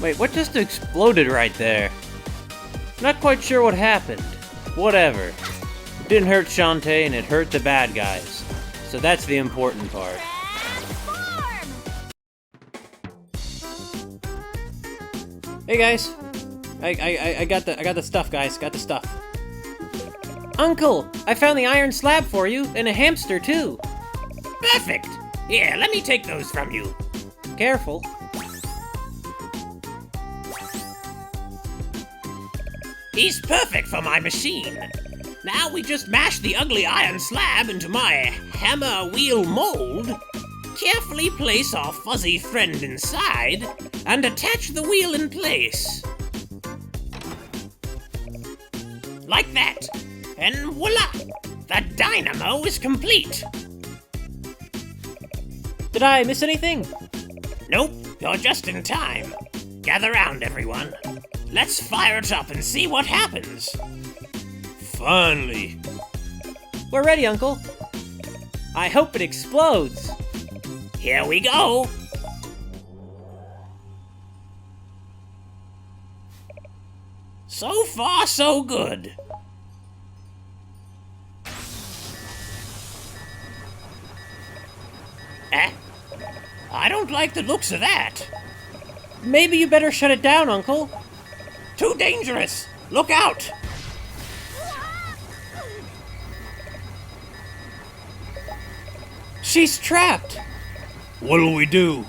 Wait, what just exploded right there? Not quite sure what happened. Whatever. It didn't hurt Shantae and it hurt the bad guys. So that's the important part. Hey guys. I got the stuff, guys. Got the stuff. Uncle, I found the iron slab for you, and a hamster too. Perfect! Here, let me take those from you. Careful. He's perfect for my machine. Now we just mash the ugly iron slab into my hammer wheel mold, carefully place our fuzzy friend inside, and attach the wheel in place. Like that. And voila! The dynamo is complete. Did I miss anything? Nope, you're just in time. Gather round, everyone. Let's fire it up and see what happens. Finally. We're ready, Uncle. I hope it explodes. Here we go. So far, so good. I don't like the looks of that. Maybe you better shut it down, Uncle. Too dangerous. Look out. She's trapped. What'll we do?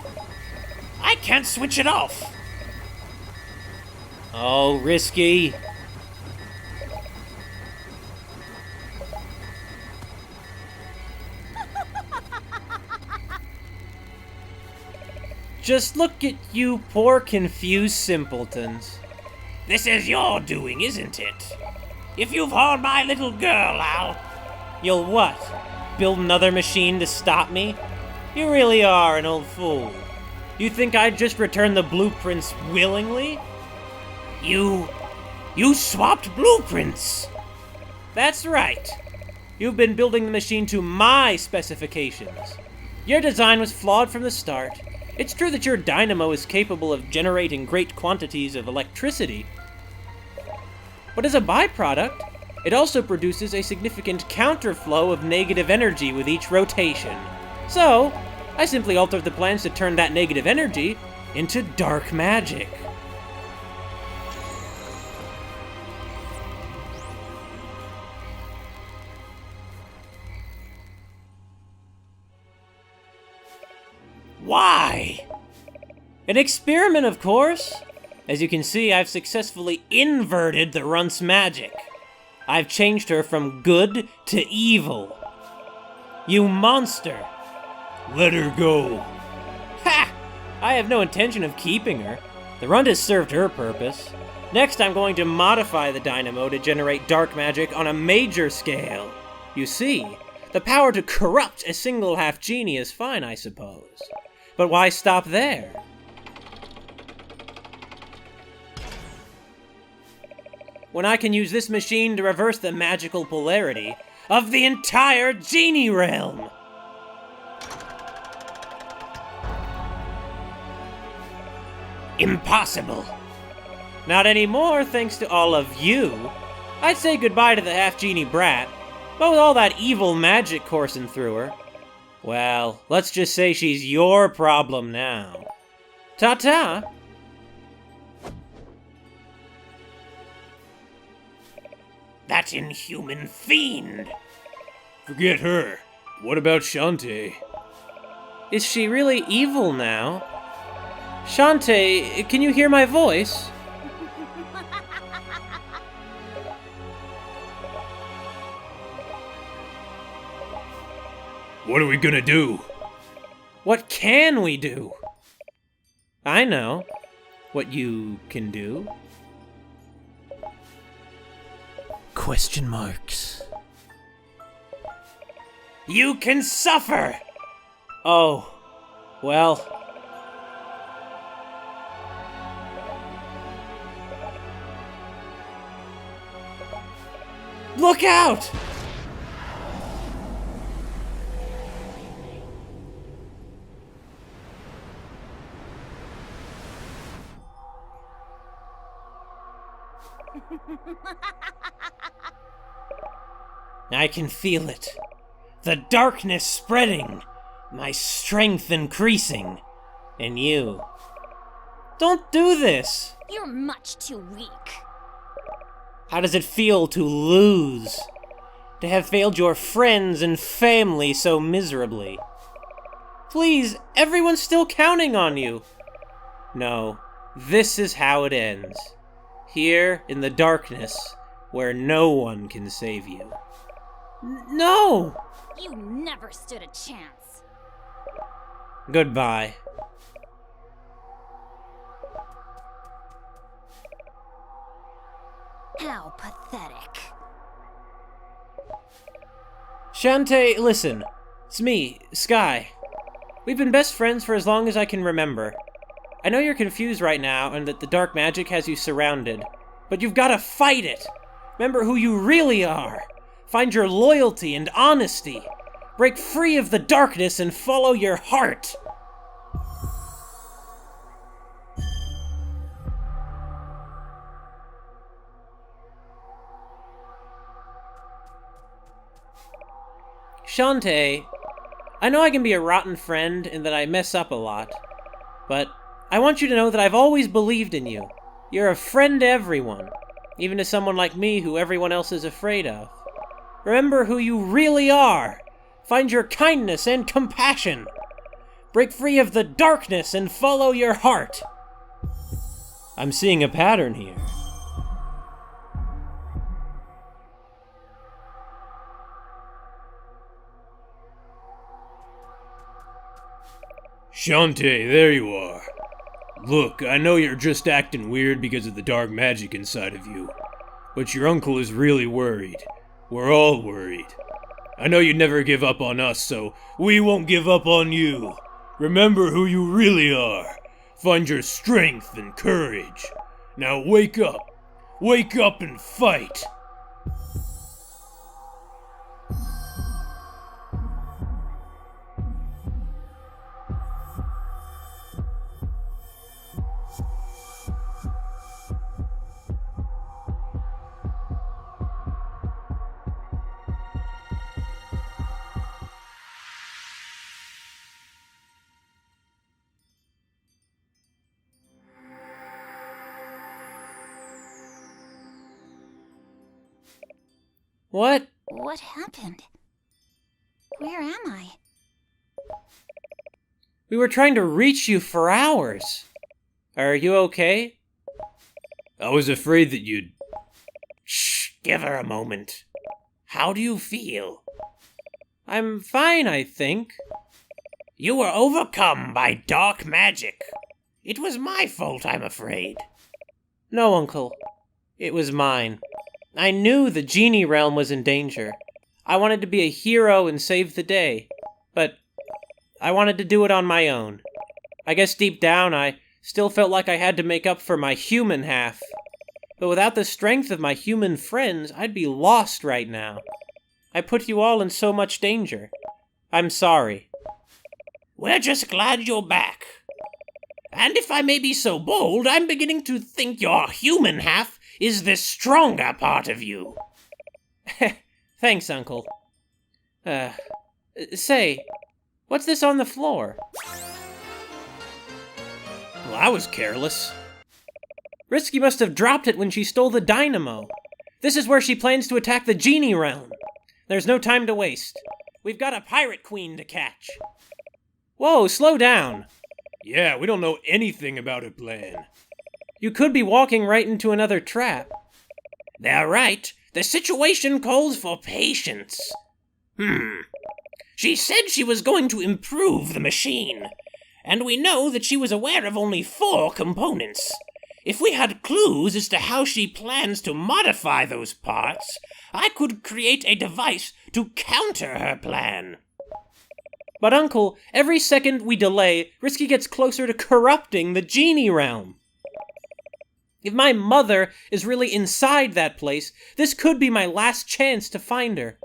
I can't switch it off. Oh, risky. Just look at you poor confused simpletons. This is your doing, isn't it? If you've harmed my little girl, You'll what? Build another machine to stop me? You really are an old fool. You think I'd just return the blueprints willingly? You swapped blueprints. That's right. You've been building the machine to my specifications. Your design was flawed from the start. It's true that your dynamo is capable of generating great quantities of electricity, but as a byproduct, it also produces a significant counterflow of negative energy with each rotation. So, I simply altered the plans to turn that negative energy into dark magic. Why? An experiment, of course. As you can see, I've successfully inverted the runt's magic. I've changed her from good to evil. You monster! Let her go. Ha! I have no intention of keeping her. The runt has served her purpose. Next, I'm going to modify the dynamo to generate dark magic on a major scale. You see, the power to corrupt a single half-genie is fine, I suppose. But why stop there? When I can use this machine to reverse the magical polarity of the entire genie realm! Impossible. Not anymore, thanks to all of you. I'd say goodbye to the half-genie brat, but with all that evil magic coursing through her, well, let's just say she's your problem now. Ta-ta! That inhuman fiend! Forget her. What about Shantae? Is she really evil now? Shantae, can you hear my voice? What are we gonna do? What can we do? I know what you can do. Question marks. You can suffer! Oh, well. Look out! I can feel it. The darkness spreading. My strength increasing. And you. Don't do this! You're much too weak. How does it feel to lose? To have failed your friends and family so miserably? Please, everyone's still counting on you. No, this is how it ends. Here in the darkness, where no one can save you. No! You never stood a chance. Goodbye. How pathetic. Shantae, listen. It's me, Sky. We've been best friends for as long as I can remember. I know you're confused right now and that the dark magic has you surrounded, but you've gotta fight it. Remember who you really are. Find your loyalty and honesty. Break free of the darkness and follow your heart. Shantae, I know I can be a rotten friend and that I mess up a lot, but I want you to know that I've always believed in you. You're a friend to everyone, even to someone like me who everyone else is afraid of. Remember who you really are. Find your kindness and compassion. Break free of the darkness and follow your heart. I'm seeing a pattern here. Shantae, there you are. Look, I know you're just acting weird because of the dark magic inside of you, but your uncle is really worried. We're all worried. I know you'd never give up on us, so we won't give up on you. Remember who you really are. Find your strength and courage. Now wake up. Wake up and fight. What? What happened? Where am I? We were trying to reach you for hours. Are you okay? I was afraid that you'd... Shh, give her a moment. How do you feel? I'm fine, I think. You were overcome by dark magic. It was my fault, I'm afraid. No, Uncle. It was mine. I knew the Genie realm was in danger. I wanted to be a hero and save the day. But I wanted to do it on my own. I guess deep down I still felt like I had to make up for my human half. But without the strength of my human friends, I'd be lost right now. I put you all in so much danger. I'm sorry. We're just glad you're back. And if I may be so bold, I'm beginning to think your human half is the stronger part of you. Thanks, Uncle. Say, what's this on the floor? Well, I was careless. Risky must have dropped it when she stole the dynamo. This is where she plans to attack the Genie realm. There's no time to waste. We've got a pirate queen to catch. Whoa, slow down. Yeah, we don't know anything about her plan. You could be walking right into another trap. They're right. The situation calls for patience. She said she was going to improve the machine, and we know that she was aware of only 4 components. If we had clues as to how she plans to modify those parts, I could create a device to counter her plan. But Uncle, every second we delay, Risky gets closer to corrupting the Genie realm. If my mother is really inside that place, this could be my last chance to find her.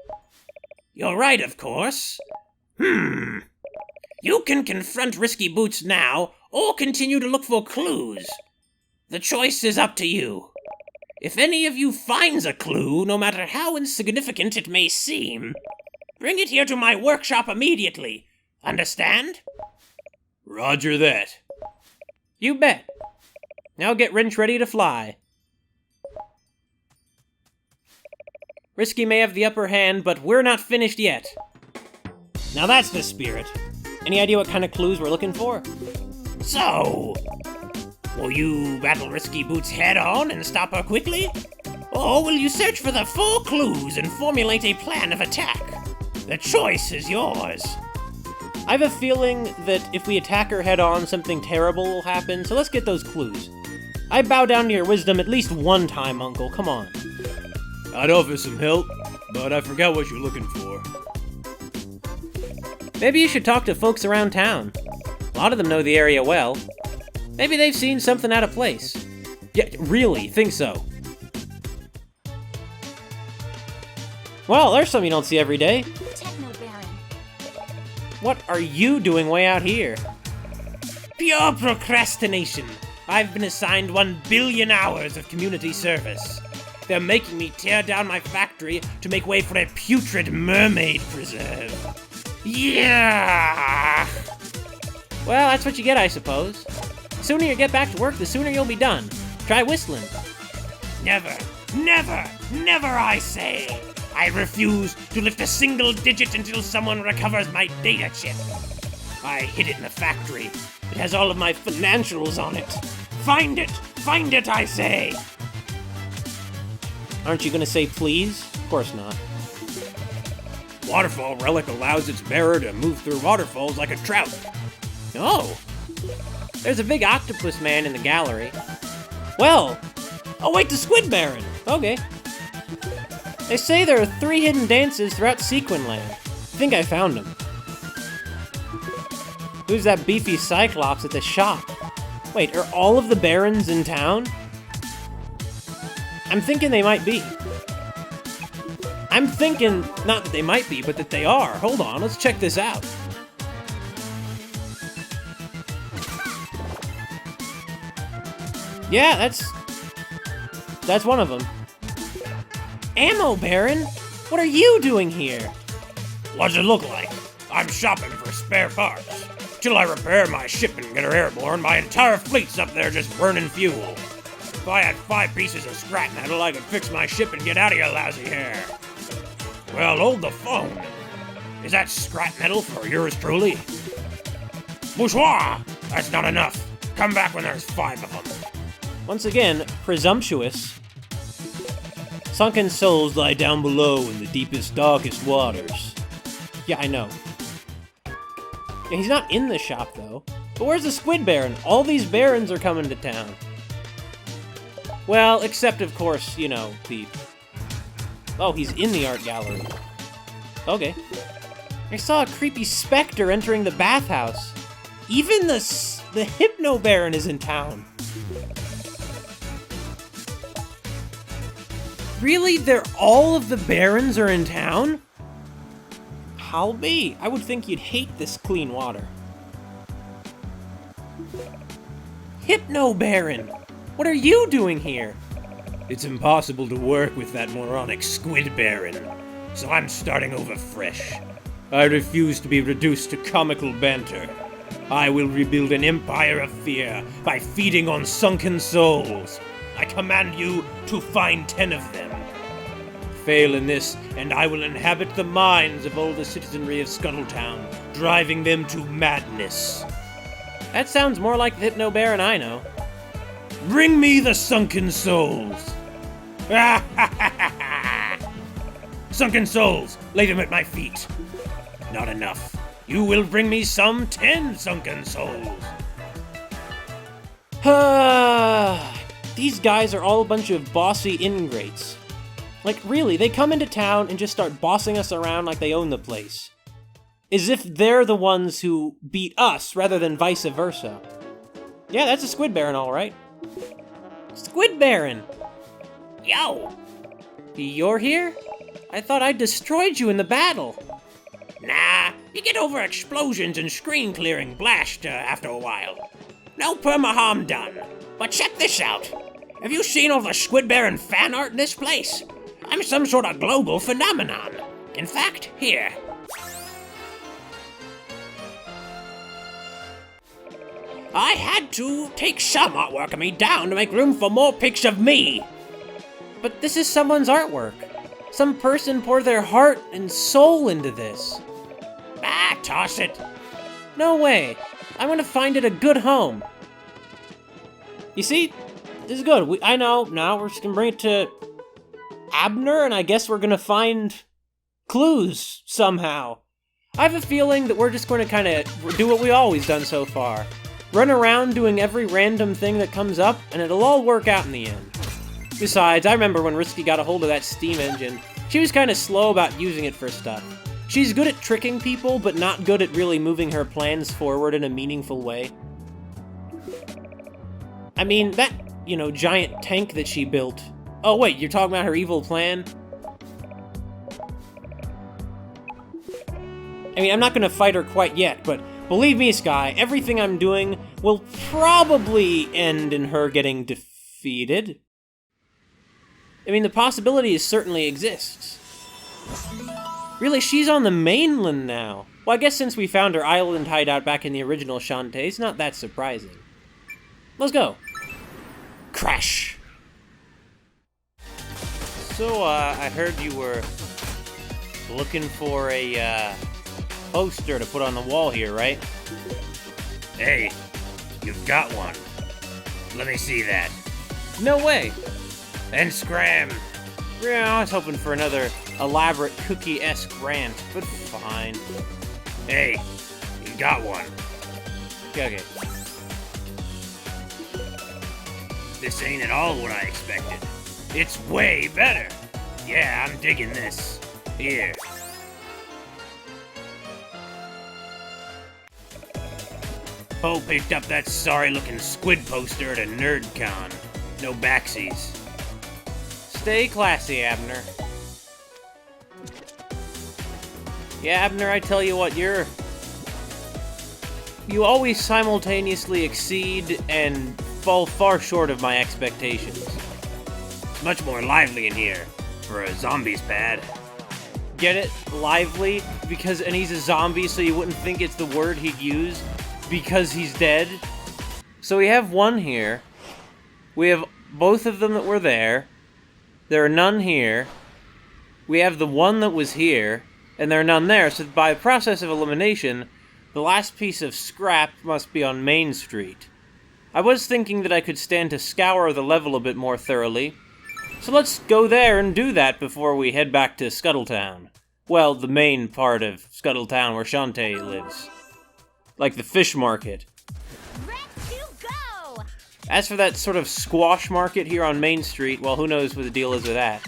You're right, of course. You can confront Risky Boots now, or continue to look for clues. The choice is up to you. If any of you finds a clue, no matter how insignificant it may seem, bring it here to my workshop immediately. Understand? Roger that. You bet. Now get Wrench ready to fly. Risky may have the upper hand, but we're not finished yet. Now that's the spirit. Any idea what kind of clues we're looking for? So, will you battle Risky Boots head on and stop her quickly? Or will you search for the 4 clues and formulate a plan of attack? The choice is yours. I have a feeling that if we attack her head on, something terrible will happen, so let's get those clues. I bow down to your wisdom at least one time, Uncle. Come on. I'd offer some help, but I forgot what you're looking for. Maybe you should talk to folks around town. A lot of them know the area well. Maybe they've seen something out of place. Yeah, really, think so. Well, there's something you don't see every day. Techno Baron. What are you doing way out here? Pure procrastination. I've been assigned 1 billion hours of community service. They're making me tear down my factory to make way for a putrid mermaid preserve. Yeah! Well, that's what you get, I suppose. The sooner you get back to work, the sooner you'll be done. Try whistling. Never, never, never, I say. I refuse to lift a single digit until someone recovers my data chip. I hid it in the factory. It has all of my financials on it. Find it, I say. Aren't you gonna say please? Of course not. Waterfall relic allows its bearer to move through waterfalls like a trout. Oh! There's a big octopus man in the gallery. Well! Oh wait, the Squid Baron! Okay. They say there are 3 hidden dances throughout Sequin Land. I think I found them. Who's that beefy Cyclops at the shop? Wait, are all of the Barons in town? I'm thinking they might be. I'm thinking, not that they might be, but that they are. Hold on, let's check this out. Yeah, that's one of them. Ammo Baron? What are you doing here? What's it look like? I'm shopping for spare parts. Till I repair my ship and get her airborne, my entire fleet's up there just burning fuel. If I had 5 pieces of scrap metal, I could fix my ship and get out of your lousy hair. Well, hold the phone. Is that scrap metal for yours truly? Bourgeois! That's not enough. Come back when there's 5 of them. Once again, presumptuous. Sunken souls lie down below in the deepest, darkest waters. Yeah, I know. Yeah, he's not in the shop, though. But where's the Squid Baron? All these barons are coming to town. Well, except, of course, you know, the... Oh, he's in the art gallery. Okay. I saw a creepy specter entering the bathhouse. Even the Hypno Baron is in town. Really? All of the barons are in town? I'll be. I would think you'd hate this clean water. Hypno Baron! What are you doing here? It's impossible to work with that moronic Squid Baron, so I'm starting over fresh. I refuse to be reduced to comical banter. I will rebuild an empire of fear by feeding on sunken souls. I command you to find 10 of them. Fail in this, and I will inhabit the minds of all the citizenry of Scuttletown, driving them to madness. That sounds more like the Hypno Baron I know. Bring me the sunken souls! Sunken souls, lay them at my feet. Not enough. You will bring me some 10 sunken souls. These guys are all a bunch of bossy ingrates. Like, really, they come into town and just start bossing us around like they own the place. As if they're the ones who beat us, rather than vice versa. Yeah, that's a Squid Baron, all right. Squid Baron! Yo! You're here? I thought I destroyed you in the battle. Nah, you get over explosions and screen clearing blast after a while. No perma-harm done. But check this out. Have you seen all the Squid Baron fan art in this place? I'm some sort of global phenomenon. In fact, here. I had to take some artwork of me down to make room for more pics of me. But this is someone's artwork. Some person poured their heart and soul into this. Ah, toss it. No way. I'm gonna find it a good home. You see? This is good. I know. Now we're just gonna bring it to Abner, and I guess we're gonna find clues somehow. I have a feeling that we're just going to kind of do what we always done so far. Run around doing every random thing that comes up, and it'll all work out in the end. Besides, I remember when Risky got a hold of that steam engine, she was kind of slow about using it for stuff. She's good at tricking people, but not good at really moving her plans forward in a meaningful way. I mean, that, giant tank that she built. Oh wait, you're talking about her evil plan? I mean, I'm not gonna fight her quite yet, but believe me, Sky, everything I'm doing will probably end in her getting defeated. I mean, the possibility certainly exists. Really, she's on the mainland now. Well, I guess since we found her island hideout back in the original Shantae, it's not that surprising. Let's go. Crash! So, I heard you were looking for a, poster to put on the wall here, right? Hey, you've got one. Let me see that. No way! And scram. Yeah, I was hoping for another elaborate cookie-esque rant, but fine. Hey, you got one. Okay. This ain't at all what I expected. It's way better. Yeah, I'm digging this. Here. Poe picked up that sorry-looking squid poster at a NerdCon. No backsies. Stay classy, Abner. Yeah, Abner, I tell you what, you always simultaneously exceed and fall far short of my expectations. It's much more lively in here for a zombie's pad. Get it? Lively? And he's a zombie, so you wouldn't think it's the word he'd use because he's dead. So we have one here. We have both of them that were there. There are none here. We have the one that was here, and there are none there. So by process of elimination, the last piece of scrap must be on Main Street. I was thinking that I could stand to scour the level a bit more thoroughly. So let's go there and do that before we head back to Scuttletown. Well, the main part of Scuttletown where Shantae lives. Like the fish market. Ready to go! As for that sort of squash market here on Main Street, well, who knows what the deal is with that.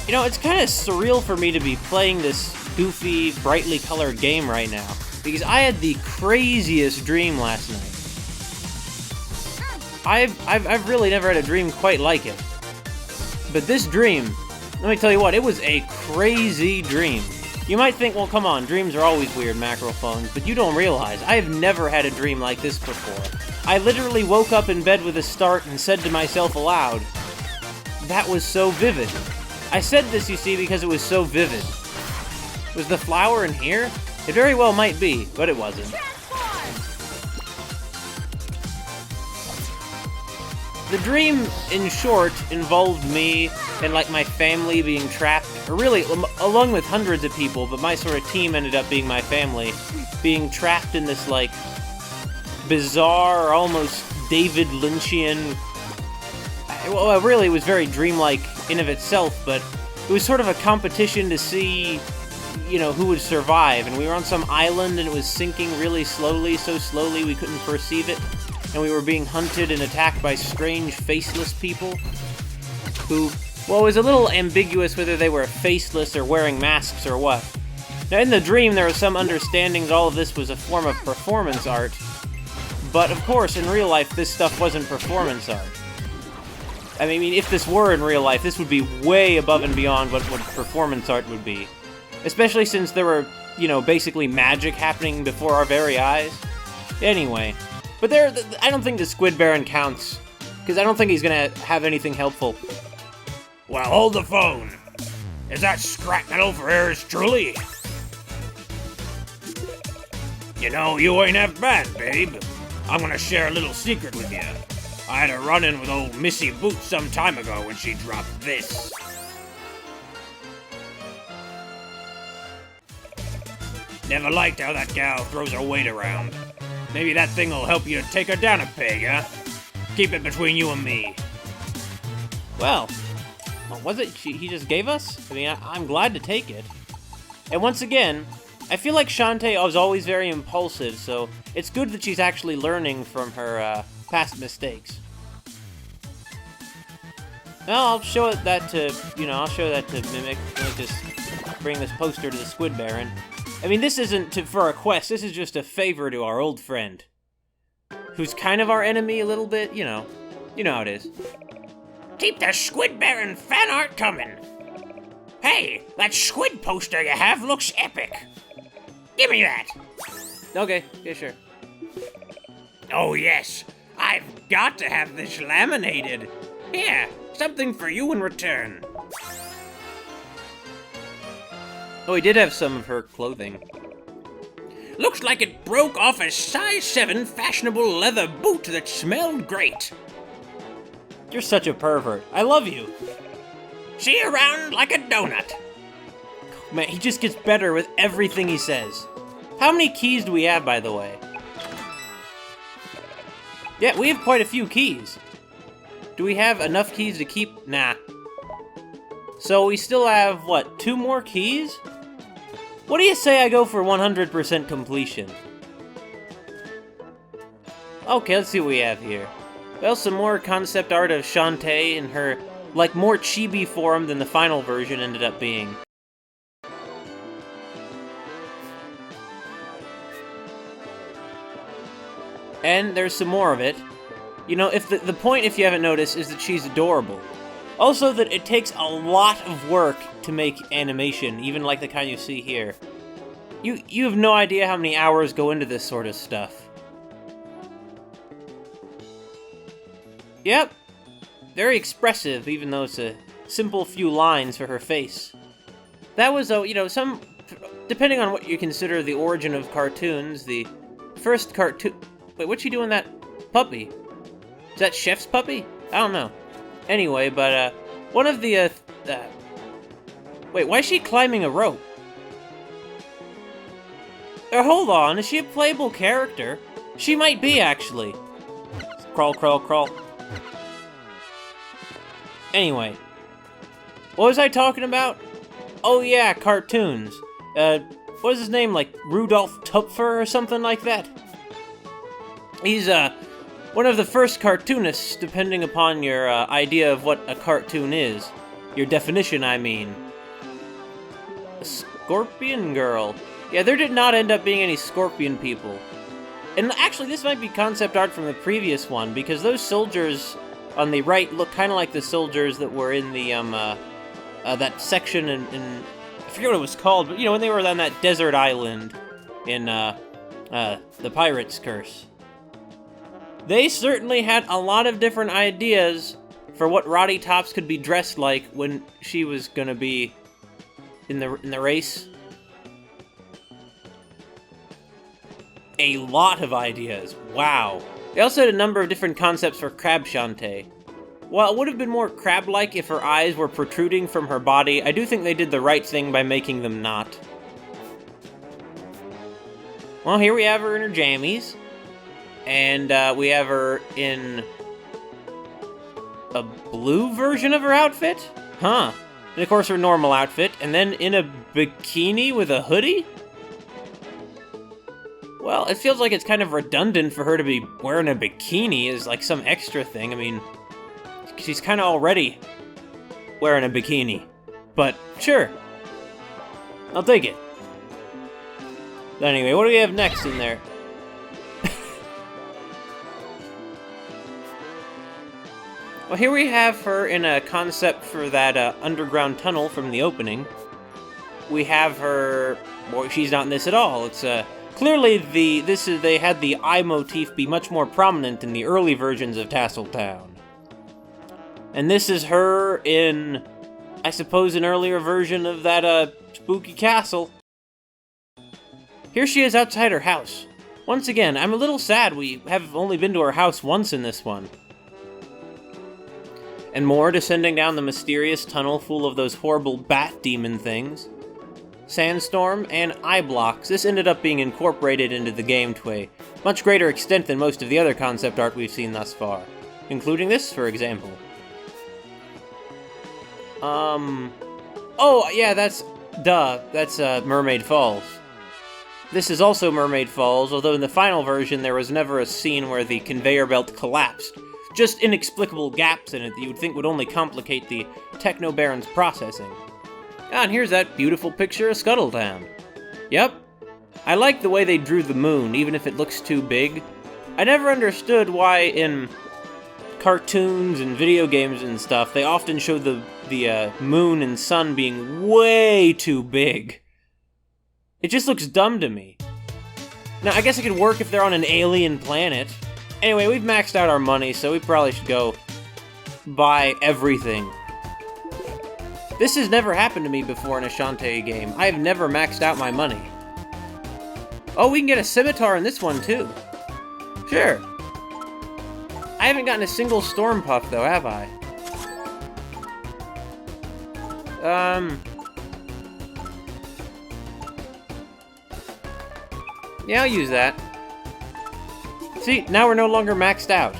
It's kind of surreal for me to be playing this goofy, brightly colored game right now, because I had the craziest dream last night. I've really never had a dream quite like it. But this dream, let me tell you what, it was a crazy dream. You might think, well, come on, dreams are always weird, macrophones, but you don't realize, I have never had a dream like this before. I literally woke up in bed with a start and said to myself aloud, that was so vivid. I said this, you see, because it was so vivid. Was the flower in here? It very well might be, but it wasn't. The dream, in short, involved me and, my family being trapped, or really, along with hundreds of people, but my sort of team ended up being my family, being trapped in this, bizarre, almost David Lynchian... Well, really, it was very dreamlike in of itself, but it was sort of a competition to see, who would survive, and we were on some island, and it was sinking really slowly, so slowly we couldn't perceive it. And we were being hunted and attacked by strange, faceless people who, well, it was a little ambiguous whether they were faceless or wearing masks or what. Now, in the dream, there was some understanding that all of this was a form of performance art, but of course, in real life, this stuff wasn't performance art. I mean, if this were in real life, this would be way above and beyond what performance art would be. Especially since there were, basically magic happening before our very eyes. Anyway. But I don't think the Squid Baron counts because I don't think he's gonna have anything helpful. Well, hold the phone. Is that scrap metal for yours truly? You know, you ain't half bad, babe. I'm gonna share a little secret with you. I had a run-in with old Missy Boots some time ago when she dropped this. Never liked how that gal throws her weight around. Maybe that thing will help you take her down a peg, huh? Keep it between you and me. Well, what was it he just gave us? I mean, I'm glad to take it. And once again, I feel like Shantae was always very impulsive, so it's good that she's actually learning from her past mistakes. Well, I'll show that to Mimic. Let me just bring this poster to the Squid Baron. I mean, this isn't for a quest, this is just a favor to our old friend. Who's kind of our enemy a little bit, you know how it is. Keep the Squid Baron fan art coming. Hey, that squid poster you have looks epic. Give me that. Okay, yeah, sure. Oh yes, I've got to have this laminated. Here, something for you in return. Oh, he did have some of her clothing. Looks like it broke off a size 7 fashionable leather boot that smelled great. You're such a pervert. I love you. See you around like a donut. Man, he just gets better with everything he says. How many keys do we have, by the way? Yeah, we have quite a few keys. Do we have enough keys to keep? Nah. So we still have, what, 2 more keys? What do you say I go for 100% completion? Okay, let's see what we have here. Well, some more concept art of Shantae in her, like, more chibi form than the final version ended up being. And there's some more of it. You know, if the point, if you haven't noticed, is that she's adorable. Also that it takes a lot of work to make animation, even like the kind you see here. You have no idea how many hours go into this sort of stuff. Yep. Very expressive, even though it's a simple few lines for her face. That was, depending on what you consider the origin of cartoons, the first cartoon... Wait, what's she doing that puppy? Is that Chef's puppy? I don't know. Anyway, but, one of the, wait, why is she climbing a rope? Hold on, is she a playable character? She might be, actually. Crawl, crawl, crawl. Anyway. What was I talking about? Oh yeah, cartoons. What is his name, like Rudolph Tupfer or something like that? He's, one of the first cartoonists, depending upon your idea of what a cartoon is. Your definition, I mean. A scorpion girl. Yeah, there did not end up being any scorpion people. And actually, this might be concept art from the previous one, because those soldiers on the right look kind of like the soldiers that were in the, that section in... I forget what it was called, but, when they were on that desert island in, The Pirate's Curse. They certainly had a lot of different ideas for what Roddy Tops could be dressed like when she was gonna be in the race. A lot of ideas. Wow. They also had a number of different concepts for Crab Shantae. While it would have been more crab-like if her eyes were protruding from her body, I do think they did the right thing by making them not. Well, here we have her in her jammies. And we have her in a blue version of her outfit? Huh. And of course her normal outfit, and then in a bikini with a hoodie? Well, it feels like it's kind of redundant for her to be wearing a bikini as like some extra thing. I mean, she's kind of already wearing a bikini. But sure. I'll take it. Anyway, what do we have next in there? Well, here we have her in a concept for that underground tunnel from the opening. We have her... Boy, she's not in this at all. It's clearly they had the eye motif be much more prominent in the early versions of Tasseltown. And this is her in, I suppose, an earlier version of that, spooky castle. Here she is outside her house. Once again, I'm a little sad we have only been to her house once in this one. And more descending down the mysterious tunnel full of those horrible bat demon things. Sandstorm and eye blocks. This ended up being incorporated into the game to a much greater extent than most of the other concept art we've seen thus far. Including this, for example. Oh, yeah, that's Mermaid Falls. This is also Mermaid Falls, although in the final version there was never a scene where the conveyor belt collapsed. Just inexplicable gaps in it that you would think would only complicate the Techno Baron's processing. Ah, and here's that beautiful picture of Scuttletown. Yep. I like the way they drew the moon, even if it looks too big. I never understood why in cartoons and video games and stuff, they often show the moon and sun being way too big. It just looks dumb to me. Now, I guess it could work if they're on an alien planet. Anyway, we've maxed out our money, so we probably should go buy everything. This has never happened to me before in a Shantae game. I have never maxed out my money. Oh, we can get a scimitar in this one, too. Sure. I haven't gotten a single storm puff, though, have I? Yeah, I'll use that. See, now we're no longer maxed out.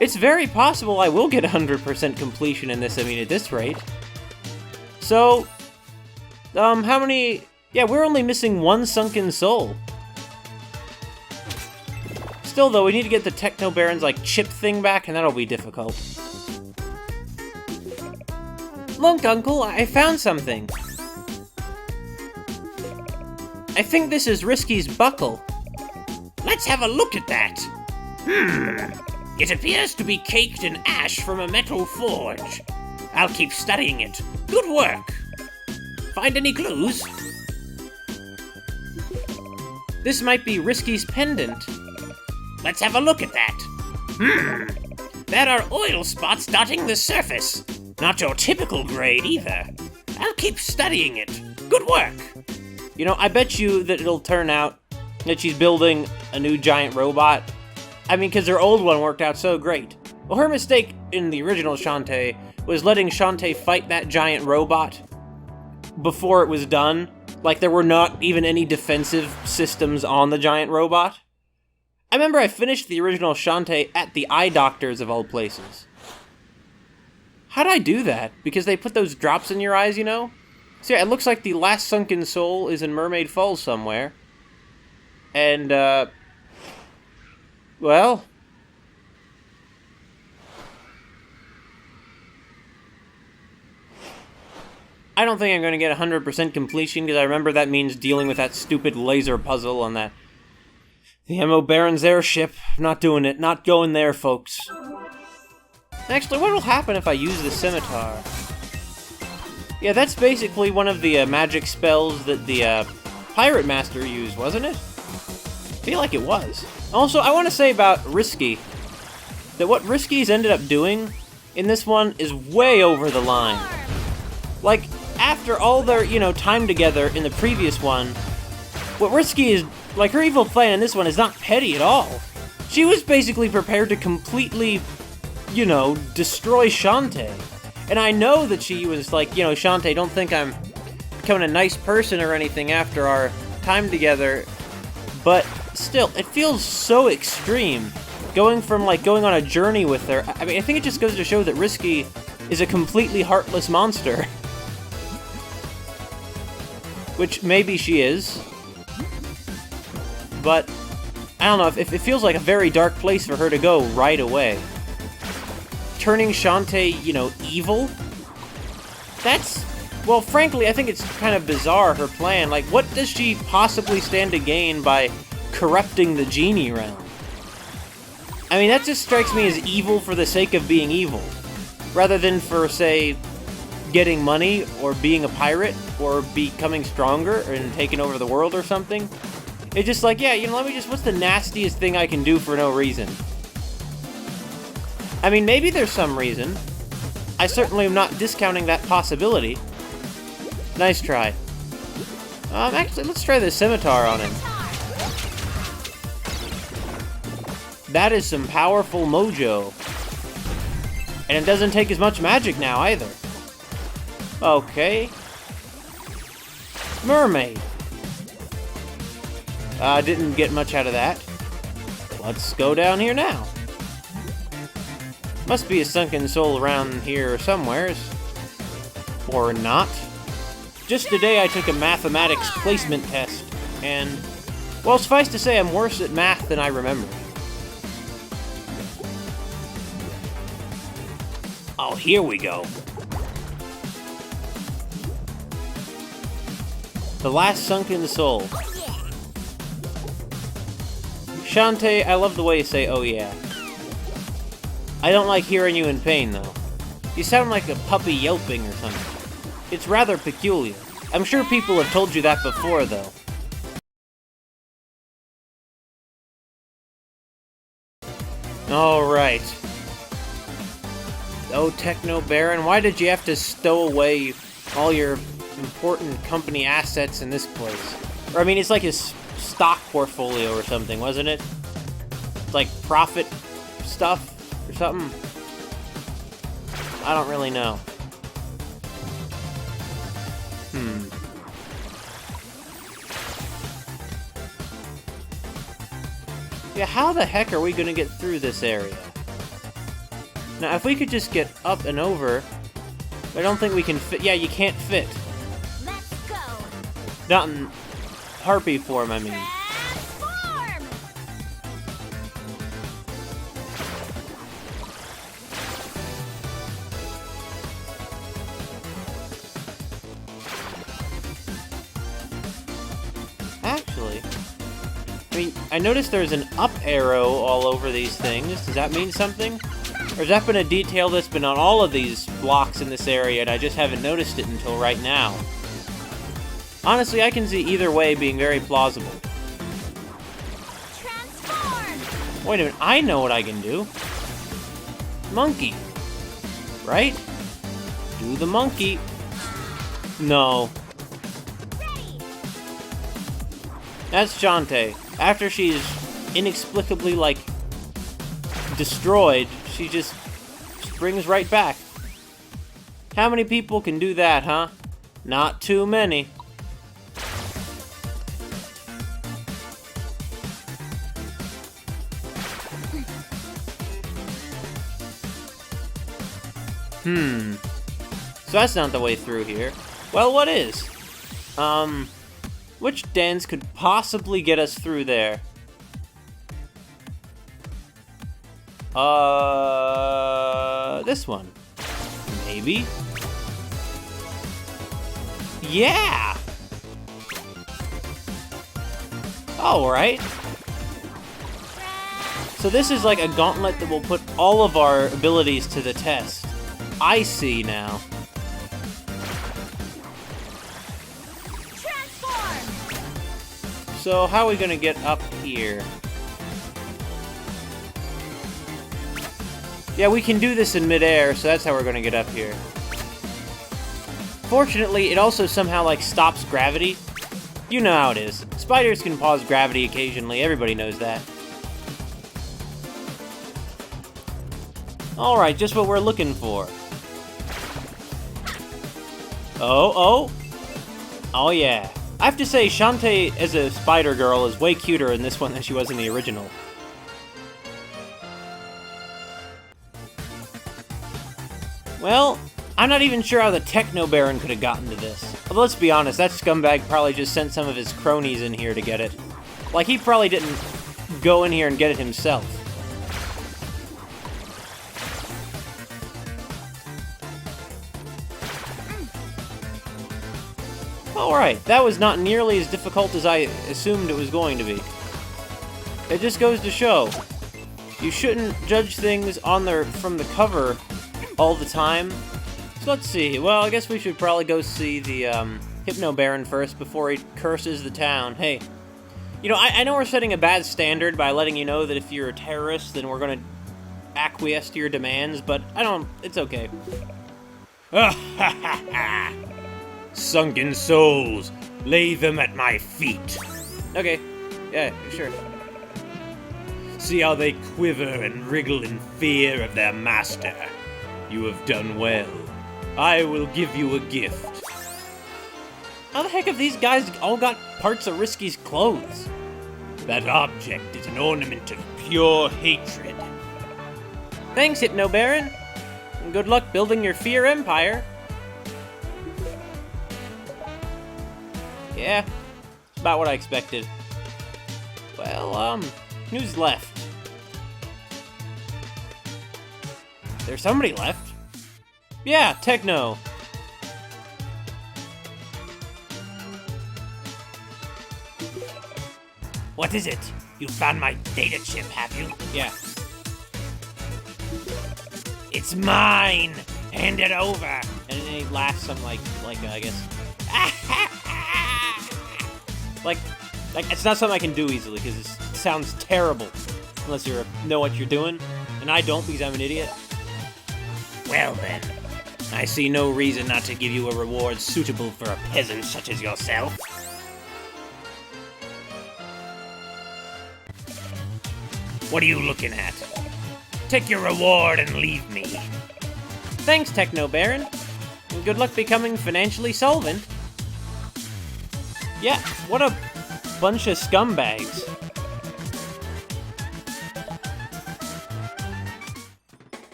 It's very possible I will get 100% completion in this, I mean, at this rate. So, how many... Yeah, we're only missing one sunken soul. Still, though, we need to get the Techno Baron's, like, chip thing back, and that'll be difficult. Look, Uncle, I found something. I think this is Risky's buckle. Let's have a look at that. It appears to be caked in ash from a metal forge. I'll keep studying it. Good work. Find any clues? This might be Risky's pendant. Let's have a look at that. There are oil spots dotting the surface. Not your typical grade either. I'll keep studying it. Good work. You know, I bet you that it'll turn out that she's building a new giant robot. I mean, because her old one worked out so great. Well, her mistake in the original Shantae was letting Shantae fight that giant robot before it was done. Like, there were not even any defensive systems on the giant robot. I remember I finished the original Shantae at the eye doctors of all places. How'd I do that? Because they put those drops in your eyes, you know? So yeah, it looks like the last sunken soul is in Mermaid Falls somewhere. And, well... I don't think I'm going to get 100% completion, because I remember that means dealing with that stupid laser puzzle on that... The M.O. Baron's airship. Not doing it. Not going there, folks. Actually, what will happen if I use the scimitar? Yeah, that's basically one of the magic spells that the Pirate Master used, wasn't it? I feel like it was. Also, I want to say about Risky, that what Risky's ended up doing in this one is way over the line. Like, after all their, time together in the previous one, what Risky is, like, her evil plan in this one is not petty at all. She was basically prepared to completely, destroy Shantae. And I know that she was like, Shantae, don't think I'm becoming a nice person or anything after our time together. But still, it feels so extreme. Going on a journey with her. I mean, I think it just goes to show that Risky is a completely heartless monster. Which maybe she is. But, I don't know, if it feels like a very dark place for her to go right away. Turning Shantae, evil? That's... Well, frankly, I think it's kind of bizarre, her plan. Like, what does she possibly stand to gain by corrupting the Genie realm? I mean, that just strikes me as evil for the sake of being evil. Rather than for, say, getting money, or being a pirate, or becoming stronger, and taking over the world or something. It's just like, yeah, what's the nastiest thing I can do for no reason? I mean, maybe there's some reason. I certainly am not discounting that possibility. Nice try. Actually, let's try the scimitar on him. That is some powerful mojo. And it doesn't take as much magic now, either. Okay. Mermaid. Didn't get much out of that. Let's go down here now. Must be a sunken soul around here somewheres. Or not. Just today I took a mathematics placement test, and, well, suffice to say I'm worse at math than I remember. Oh, here we go. The last sunken soul. Shantae, I love the way you say, oh yeah. I don't like hearing you in pain, though. You sound like a puppy yelping or something. It's rather peculiar. I'm sure people have told you that before, though. Alright. Oh, Techno Baron, why did you have to stow away all your important company assets in this place? Or, I mean, it's like his stock portfolio or something, wasn't it? It's like profit stuff or something? I don't really know. Yeah, how the heck are we gonna get through this area? Now, if we could just get up and over, I don't think we can fit. Yeah, you can't fit. Let's go. Not in harpy form, I mean. Transform! Actually, I mean, I noticed there's an up arrow all over these things. Does that mean something? Or has that been a detail that's been on all of these blocks in this area and I just haven't noticed it until right now? Honestly, I can see either way being very plausible. Transform! Wait a minute, I know what I can do. Monkey. Right? Do the monkey. No. Ready! That's Shantae. After she's inexplicably, like, destroyed, she just springs right back. How many people can do that, huh? Not too many. So that's not the way through here. Well, what is? Which dance could possibly get us through there? This one. Maybe? Yeah! Alright. So this is like a gauntlet that will put all of our abilities to the test. I see now. Transform! So how are we gonna get up here? Yeah, we can do this in midair, so that's how we're gonna get up here. Fortunately, it also somehow, like, stops gravity. You know how it is. Spiders can pause gravity occasionally, everybody knows that. Alright, just what we're looking for. Oh yeah. I have to say, Shantae as a spider girl is way cuter in this one than she was in the original. Well, I'm not even sure how the Techno Baron could have gotten to this. But let's be honest, that scumbag probably just sent some of his cronies in here to get it. Like, he probably didn't go in here and get it himself. Alright, that was not nearly as difficult as I assumed it was going to be. It just goes to show, you shouldn't judge things on from the cover all the time. So let's see, well, I guess we should probably go see the Hypno Baron first before he curses the town. Hey, you know, I know we're setting a bad standard by letting you know that if you're a terrorist, then we're gonna acquiesce to your demands, but it's okay. Sunken souls, lay them at my feet. Okay, yeah, sure. See how they quiver and wriggle in fear of their master. You have done well. I will give you a gift. How the heck have these guys all got parts of Risky's clothes? That object is an ornament of pure hatred. Thanks, Hypno Baron. And good luck building your fear empire. Yeah, about what I expected. Well, who's left? There's somebody left. Yeah, Techno. What is it? You found my data chip, have you? Yeah. It's mine! Hand it over! And then he laughs some like I guess. like it's not something I can do easily because it sounds terrible unless you know what you're doing, and I don't because I'm an idiot. Well then, I see no reason not to give you a reward suitable for a peasant such as yourself. What are you looking at? Take your reward and leave me. Thanks, Techno Baron. And good luck becoming financially solvent. Yeah, what a bunch of scumbags.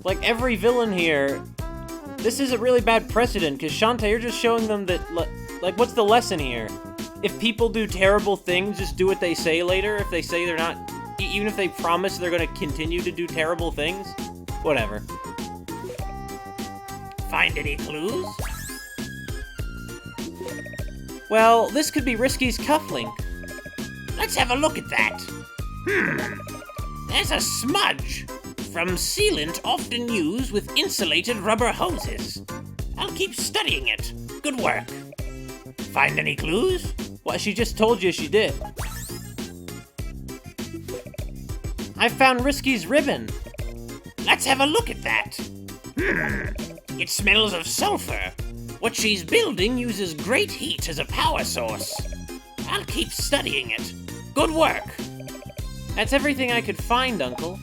Like every villain here, this is a really bad precedent, because Shantae, you're just showing them that, like, what's the lesson here? If people do terrible things, just do what they say later. If they say they're not, even if they promise they're gonna continue to do terrible things, whatever. Find any clues? Well, this could be Risky's cufflink. Let's have a look at that. There's a smudge from sealant often used with insulated rubber hoses. I'll keep studying it. Good work. Find any clues? Well, she just told you she did. I found Risky's ribbon. Let's have a look at that. It smells of sulfur. What she's building uses great heat as a power source. I'll keep studying it. Good work. That's everything I could find, Uncle.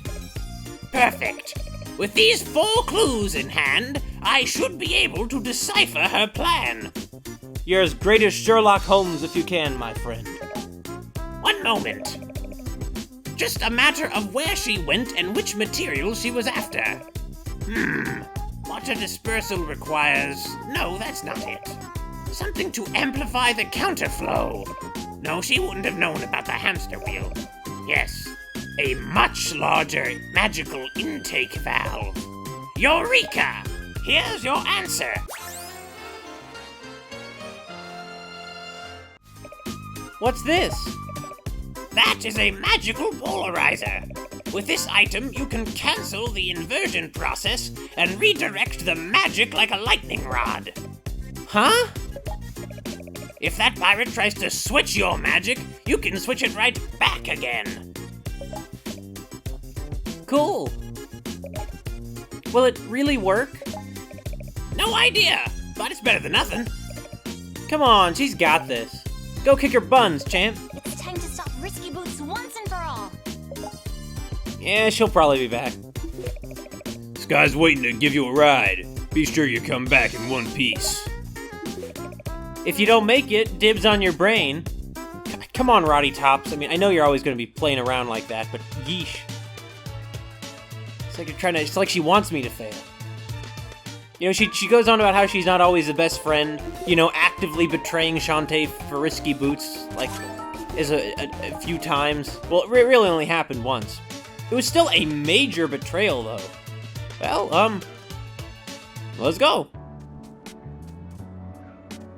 Perfect. With these 4 clues in hand, I should be able to decipher her plan. You're as great as Sherlock Holmes if you can, my friend. One moment. Just a matter of where she went and which material she was after. Water dispersal requires... No, that's not it. Something to amplify the counterflow. No, she wouldn't have known about the hamster wheel. Yes, a much larger magical intake valve. Eureka! Here's your answer. What's this? That is a magical polarizer. With this item, you can cancel the inversion process and redirect the magic like a lightning rod. Huh? If that pirate tries to switch your magic, you can switch it right back again. Cool. Will it really work? No idea, but it's better than nothing. Come on, she's got this. Go kick her buns, champ. It's time to stop Risky Boots once and for all. Yeah, she'll probably be back. This guy's waiting to give you a ride. Be sure you come back in one piece. If you don't make it, dibs on your brain. Come on, Roddy Tops. I mean, I know you're always going to be playing around like that, but yeesh. It's like you're trying to... It's like she wants me to fail. You know, she goes on about how she's not always the best friend. You know, actively betraying Shantae for Risky Boots, like, is a few times. Well, it really only happened once. It was still a major betrayal, though. Well, let's go.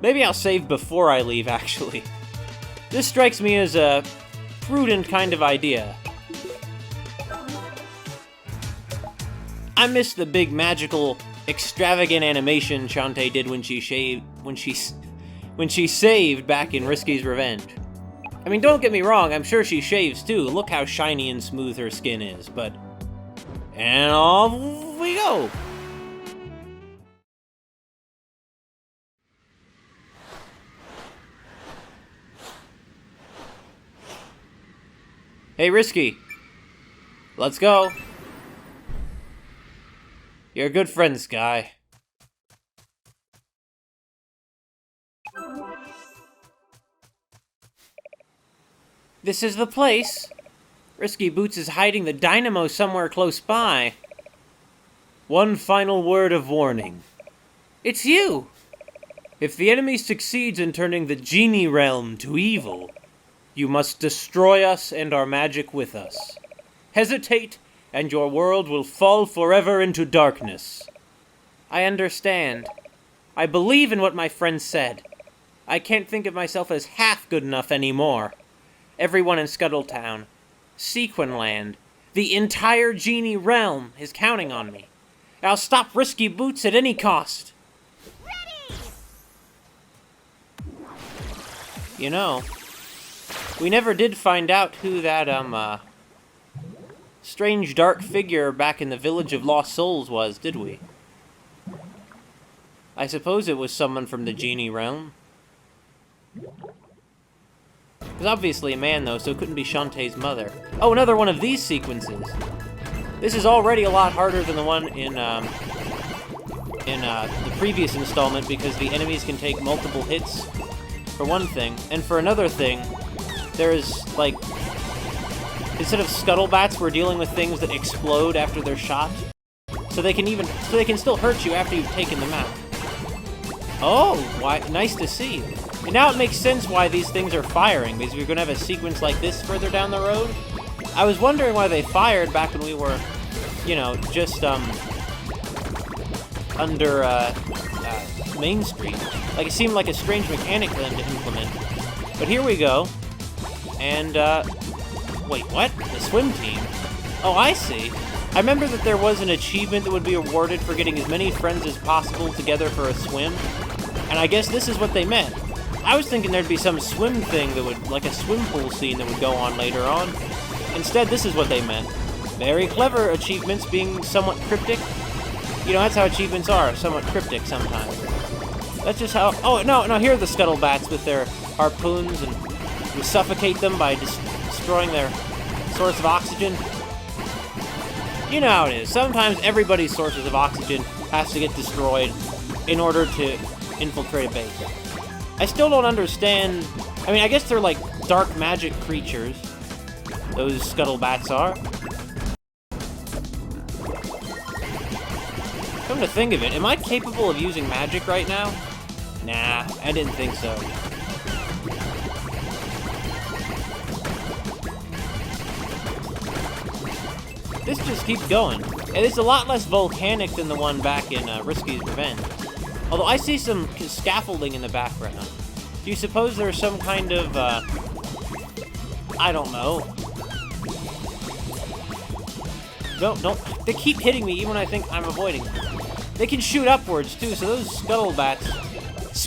Maybe I'll save before I leave, actually. This strikes me as a prudent kind of idea. I miss the big magical, extravagant animation Shantae did when she saved back in Risky's Revenge. I mean, don't get me wrong, I'm sure she shaves too. Look how shiny and smooth her skin is, but... And off we go! Hey, Risky. Let's go. You're a good friend, Sky. This is the place. Risky Boots is hiding the dynamo somewhere close by. One final word of warning. It's you! If the enemy succeeds in turning the Genie realm to evil, you must destroy us and our magic with us. Hesitate, and your world will fall forever into darkness. I understand. I believe in what my friend said. I can't think of myself as half good enough anymore. Everyone in Scuttletown, Sequinland, the entire Genie realm is counting on me. I'll stop Risky Boots at any cost. Ready! You know, we never did find out who that, strange dark figure back in the Village of Lost Souls was, did we? I suppose it was someone from the Genie realm. It was obviously a man, though, so it couldn't be Shantae's mother. Oh, another one of these sequences. This is already a lot harder than the one in the previous installment because the enemies can take multiple hits, for one thing. And for another thing, there's, like, instead of scuttlebats, we're dealing with things that explode after they're shot. So they can still hurt you after you've taken them out. Oh, why, nice to see. And now it makes sense why these things are firing, because we're going to have a sequence like this further down the road. I was wondering why they fired back when we were, you know, just, under, Main Street. Like, it seemed like a strange mechanic for them to implement. But here we go. And, wait, what? The swim team? Oh, I see. I remember that there was an achievement that would be awarded for getting as many friends as possible together for a swim. And I guess this is what they meant. I was thinking there'd be some swim thing that would, like a swim pool scene that would go on later on. Instead, this is what they meant. Very clever achievements being somewhat cryptic. You know, that's how achievements are, somewhat cryptic sometimes. That's just how... Oh, no, here are the scuttlebats with their harpoons, and we suffocate them by destroying their source of oxygen. You know how it is. Sometimes everybody's sources of oxygen has to get destroyed in order to infiltrate a base. I still don't understand... I mean, I guess they're like dark magic creatures. Those scuttlebats are. Come to think of it, am I capable of using magic right now? Nah, I didn't think so. This just keeps going. And it's a lot less volcanic than the one back in Risky's Revenge. Although I see some scaffolding in the background. Do you suppose there's some kind of, I don't know. Don't. They keep hitting me even when I think I'm avoiding them. They can shoot upwards, too, so those scuttlebats...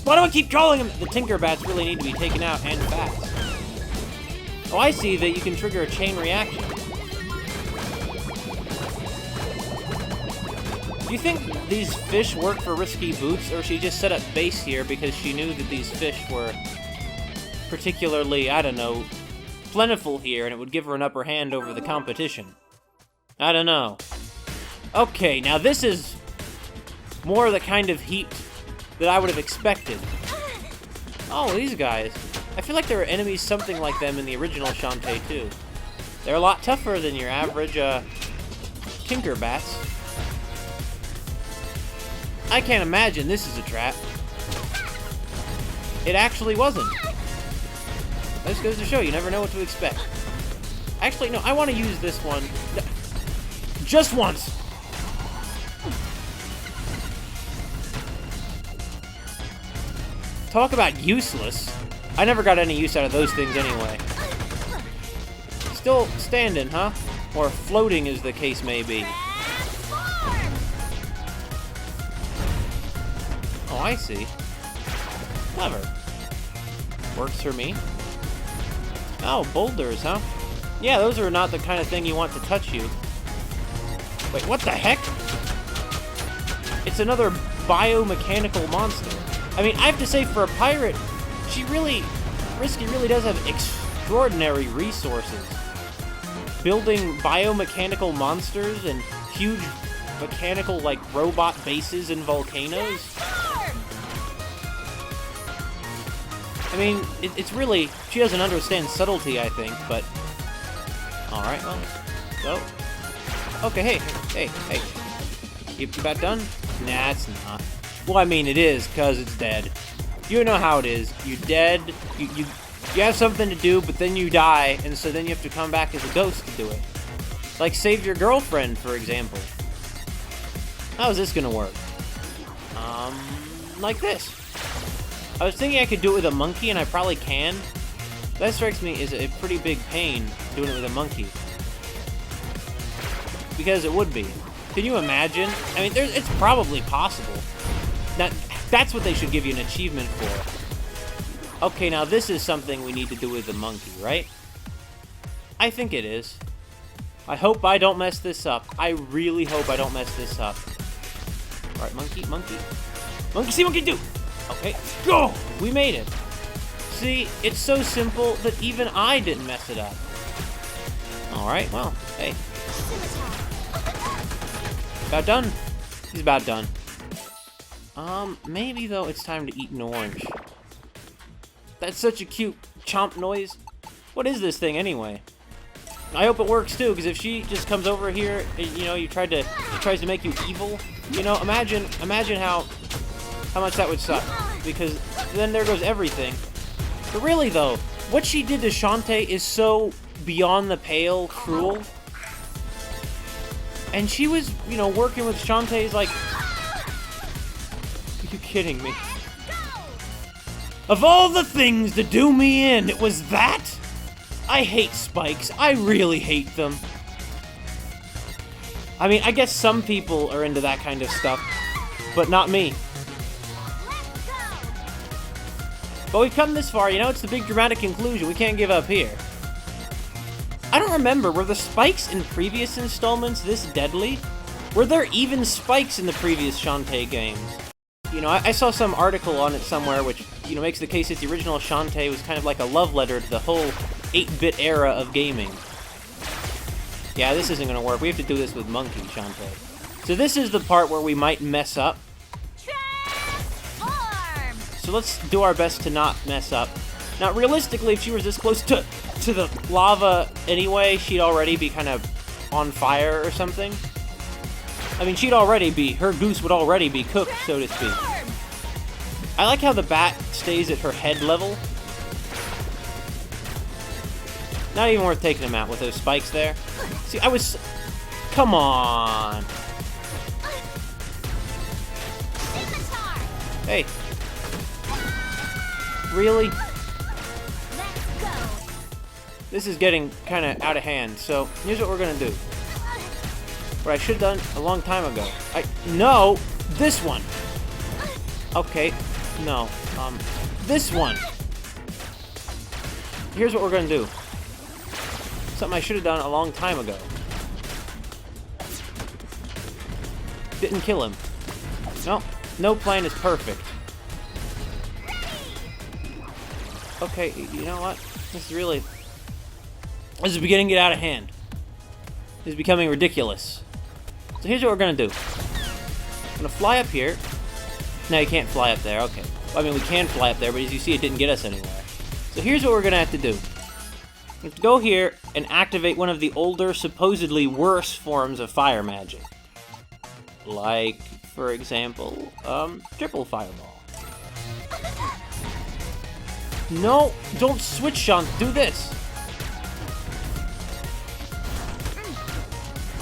Why do I keep calling them? The Tinkerbats really need to be taken out, and fast. Oh, I see that you can trigger a chain reaction. Do you think these fish work for Risky Boots, or she just set up base here because she knew that these fish were particularly, I don't know, plentiful here, and it would give her an upper hand over the competition? I don't know. Okay, now this is more the kind of heat that I would have expected. Oh, these guys. I feel like there were enemies something like them in the original Shantae, too. They're a lot tougher than your average, Tinkerbats. I can't imagine this is a trap. It actually wasn't. This goes to show you never know what to expect. Actually, no, I want to use this one. Just once! Talk about useless. I never got any use out of those things anyway. Still standing, huh? Or floating as the case may be. Oh, I see. Clever. Works for me. Oh, boulders, huh? Yeah, those are not the kind of thing you want to touch you. Wait, what the heck? It's another biomechanical monster. I mean, I have to say, for a pirate, Risky really does have extraordinary resources. building biomechanical monsters and huge mechanical, like, robot bases and volcanoes. I mean, it's really... She doesn't understand subtlety, I think, but... Alright, well, go. Okay, hey. You about done? Nah, it's not. Well, I mean, it is, because it's dead. You know how it is. You're dead, you have something to do, but then you die, and so then you have to come back as a ghost to do it. Like, save your girlfriend, for example. How's this gonna work? Like this. I was thinking I could do it with a monkey, and I probably can. That strikes me as a pretty big pain, doing it with a monkey. Because it would be. Can you imagine? I mean, it's probably possible. That's what they should give you an achievement for. Okay, now this is something we need to do with the monkey, right? I think it is. I hope I don't mess this up. I really hope I don't mess this up. Alright, monkey. Monkey see, monkey do! Okay, go! We made it. See, it's so simple that even I didn't mess it up. Alright, well, hey. About done? He's about done. Maybe, though, it's time to eat an orange. That's such a cute chomp noise. What is this thing, anyway? I hope it works, too, because if she just comes over here, and, you know, she tries to make you evil, you know, imagine how much that would suck. Because then there goes everything. But really, though, what she did to Shantae is so beyond the pale cruel. And she was, you know, working with Shantae's, like... Are you kidding me? Of all the things to do me in, it was that? I hate spikes. I really hate them. I mean, I guess some people are into that kind of stuff, but not me. But we've come this far, you know, it's the big dramatic conclusion. We can't give up here. I don't remember, were the spikes in previous installments this deadly? Were there even spikes in the previous Shantae games? You know, I saw some article on it somewhere which, you know, makes the case that the original Shantae was kind of like a love letter to the whole 8-bit era of gaming. Yeah, this isn't gonna work. We have to do this with Monkey Shantae. So this is the part where we might mess up. So let's do our best to not mess up. Now, realistically, if she was this close to the lava anyway, she'd already be kind of on fire or something. I mean, her goose would already be cooked, so to speak. I like how the bat stays at her head level. Not even worth taking him out with those spikes there. See, come on. Hey. Really? This is getting kind of out of hand, so here's what we're gonna do. What I should have done a long time ago. No! This one! Okay, no. This one! Here's what we're gonna do. Something I should have done a long time ago. Didn't kill him. No plan is perfect. Okay, you know what? This is beginning to get out of hand. This is becoming ridiculous. So here's what we're gonna do. I'm gonna fly up here. No, you can't fly up there, okay. Well, I mean, we can fly up there, but as you see, it didn't get us anywhere. So here's what we're gonna have to do. We have to go here and activate one of the older, supposedly worse forms of fire magic. Like, for example, triple fireball. No, don't switch, Sean. Do this.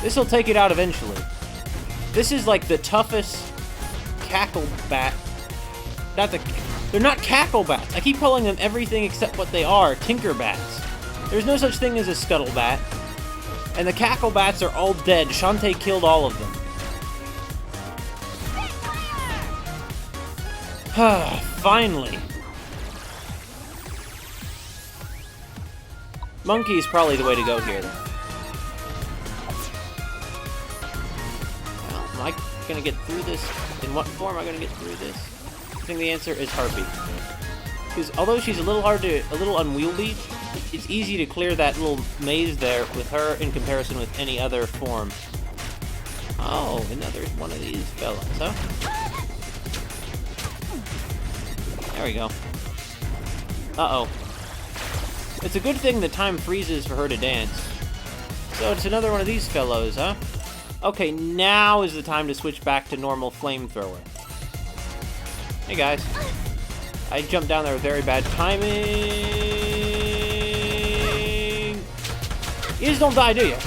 This'll take it out eventually. This is like the toughest cackle bat. They're not cackle bats. I keep calling them everything except what they are, tinker bats. There's no such thing as a scuttle bat. And the cackle bats are all dead. Shantae killed all of them. Finally. Monkey is probably the way to go here, though. Well, am I gonna get through this? In what form am I gonna get through this? I think the answer is Harpy. Because although she's a little unwieldy, it's easy to clear that little maze there with her in comparison with any other form. Oh, another one of these fellas, huh? There we go. Uh-oh. It's a good thing the time freezes for her to dance. So it's another one of these fellows, huh? Okay, now is the time to switch back to normal flamethrower. Hey, guys. I jumped down there with very bad timing. You just don't die, do you?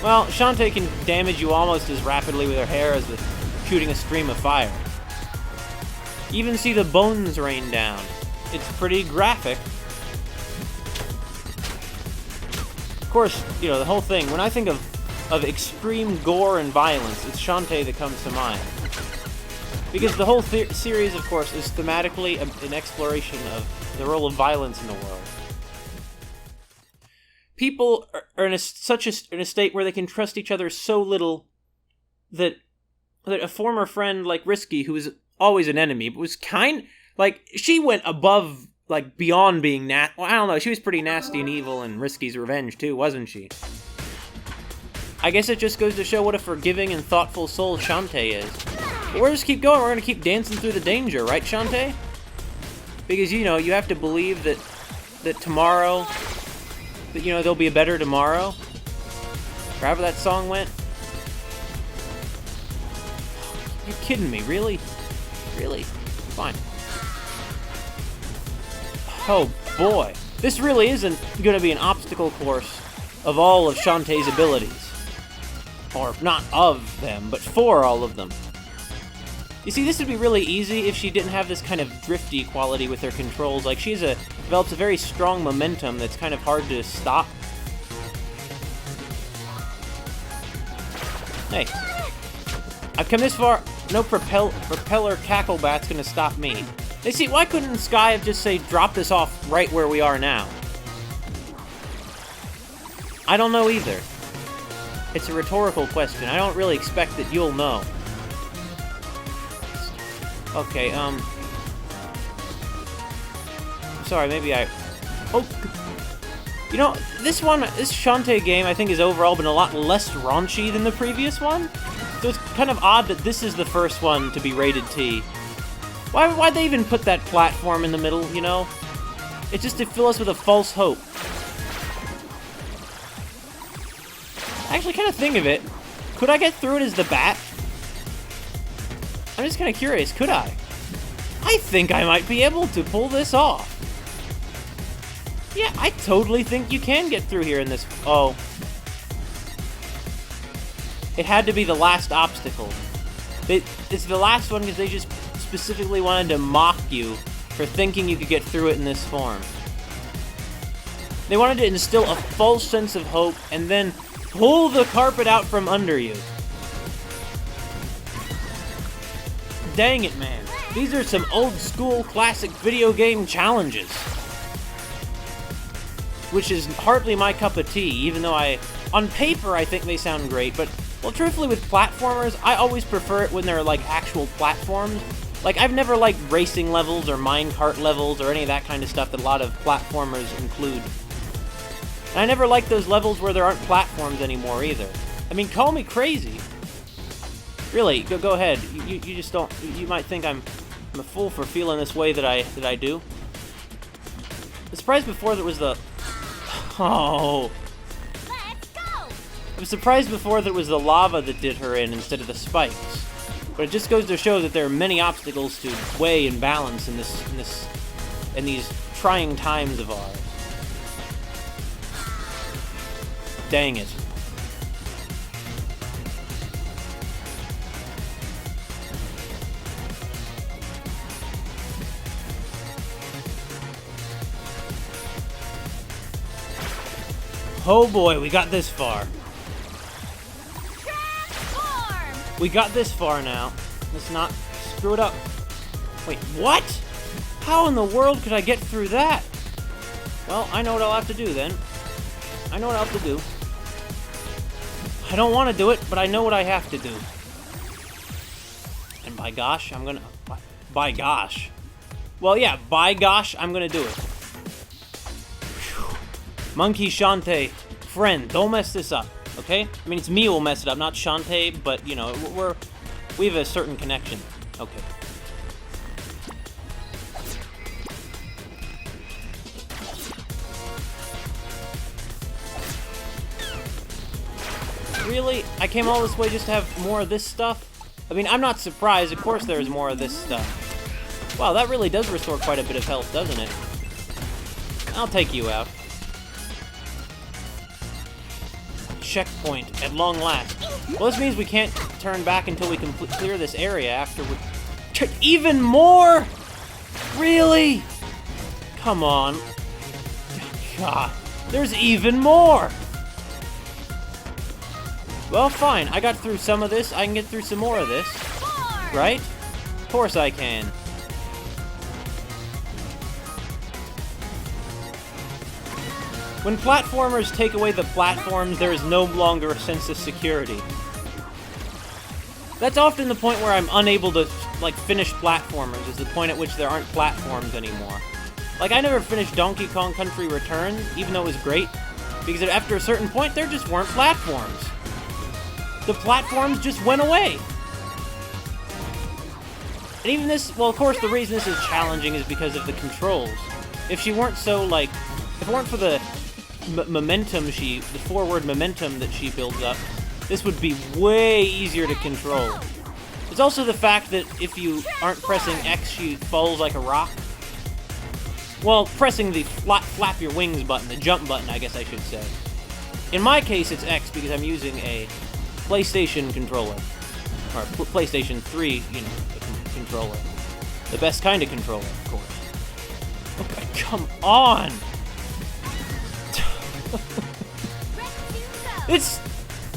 Well, Shantae can damage you almost as rapidly with her hair as with shooting a stream of fire. You even see the bones rain down. It's pretty graphic. Of course, you know, the whole thing, when I think of extreme gore and violence, it's Shantae that comes to mind. Because the whole series, of course, is thematically an exploration of the role of violence in the world. People are in a state where they can trust each other so little that a former friend like Risky, who was always an enemy, but was she went above, like, beyond being well, I don't know, she was pretty nasty and evil in Risky's revenge too, wasn't she? I guess it just goes to show what a forgiving and thoughtful soul Shantae is. But we'll just keep going, we're gonna keep dancing through the danger, right, Shantae? Because, you know, you have to believe that tomorrow, that, you know, there'll be a better tomorrow. However that song went. You're kidding me, really? Really? Fine. Oh boy. This really isn't gonna be an obstacle course of all of Shantae's abilities. Or not of them, but for all of them. You see, this would be really easy if she didn't have this kind of drifty quality with her controls. Like, develops a very strong momentum that's kind of hard to stop. Hey. I've come this far, no propeller cackle bat's gonna stop me. They see, why couldn't Sky have just, say, dropped us off right where we are now? I don't know either. It's a rhetorical question. I don't really expect that you'll know. Okay, sorry, maybe oh, you know, this Shantae game, I think, has overall been a lot less raunchy than the previous one. So it's kind of odd that this is the first one to be rated T. Why'd they even put that platform in the middle, you know? It's just to fill us with a false hope. Actually, kind of think of it, could I get through it as the bat? I'm just kind of curious, could I? I think I might be able to pull this off. Yeah, I totally think you can get through here in this. Oh. It had to be the last obstacle. It's the last one because they just specifically wanted to mock you for thinking you could get through it in this form. They wanted to instill a false sense of hope and then pull the carpet out from under you. Dang it, man. These are some old school classic video game challenges. Which is hardly my cup of tea, even though on paper I think they sound great, but, well, truthfully with platformers, I always prefer it when they're like actual platforms. Like, I've never liked racing levels or minecart levels or any of that kind of stuff that a lot of platformers include. And I never liked those levels where there aren't platforms anymore either. I mean, call me crazy. Really, go ahead. You just don't. You might think I'm a fool for feeling this way that I do. I'm surprised before there was the. Oh. Let's go! I was surprised before that it was the lava that did her in instead of the spikes. But it just goes to show that there are many obstacles to weigh and balance in these trying times of ours. Dang it. Oh boy, we got this far. Transform! We got this far now. Let's not screw it up. Wait, what? How in the world could I get through that? Well, I know what I'll have to do then. I know what I'll have to do. I don't want to do it, but I know what I have to do. And by gosh, I'm gonna... By gosh. Well, yeah, by gosh, I'm gonna do it. Whew. Monkey Shantae, friend, don't mess this up, okay? I mean, it's me who will mess it up, not Shantae, but, you know, we have a certain connection. Okay. Really? I came all this way just to have more of this stuff? I mean, I'm not surprised. Of course there's more of this stuff. Wow, that really does restore quite a bit of health, doesn't it? I'll take you out. Checkpoint, at long last. Well, this means we can't turn back until we can clear this area after we... Even more?! Really? Come on. God, there's even more! Well, fine. I got through some of this. I can get through some more of this. Right? Of course I can. When platformers take away the platforms, there is no longer a sense of security. That's often the point where I'm unable to, like, finish platformers, is the point at which there aren't platforms anymore. Like, I never finished Donkey Kong Country Returns, even though it was great, because after a certain point, there just weren't platforms. The platforms just went away. And even this, well, of course, the reason this is challenging is because of the controls. If she weren't so, like, if it weren't for the momentum the forward momentum that she builds up, this would be way easier to control. It's also the fact that if you aren't pressing X, she falls like a rock. Well, pressing the flap your wings button, the jump button, I guess I should say. In my case, it's X because I'm using a PlayStation controller. Or PlayStation 3, you know, controller. The best kind of controller, of course. Okay, come on! It's...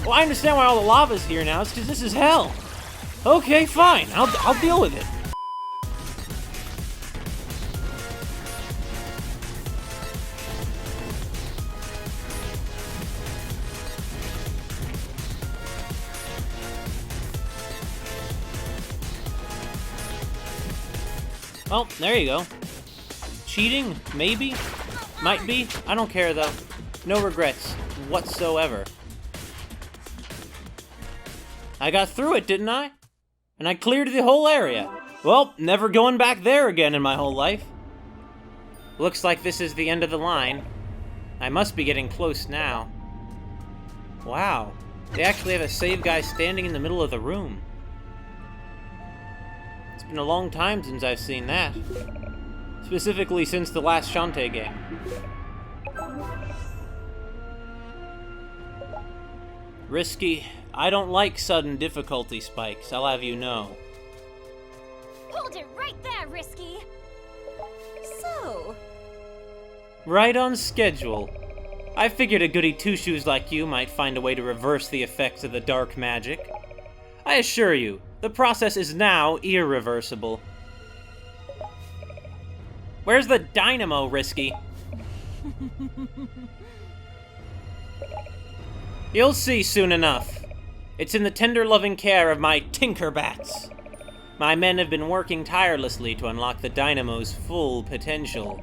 Well, I understand why all the lava's here now. It's because this is hell. Okay, fine. I'll deal with it. Well, there you go. Cheating? Maybe? Might be? I don't care, though. No regrets whatsoever. I got through it, didn't I? And I cleared the whole area. Well, never going back there again in my whole life. Looks like this is the end of the line. I must be getting close now. Wow. They actually have a save guy standing in the middle of the room. It's been a long time since I've seen that. Specifically since the last Shantae game. Risky. I don't like sudden difficulty spikes, I'll have you know. Hold it right there, Risky. So... Right on schedule. I figured a goody two-shoes like you might find a way to reverse the effects of the dark magic. I assure you, the process is now irreversible. Where's the dynamo, Risky? You'll see soon enough. It's in the tender loving care of my Tinkerbats. My men have been working tirelessly to unlock the dynamo's full potential.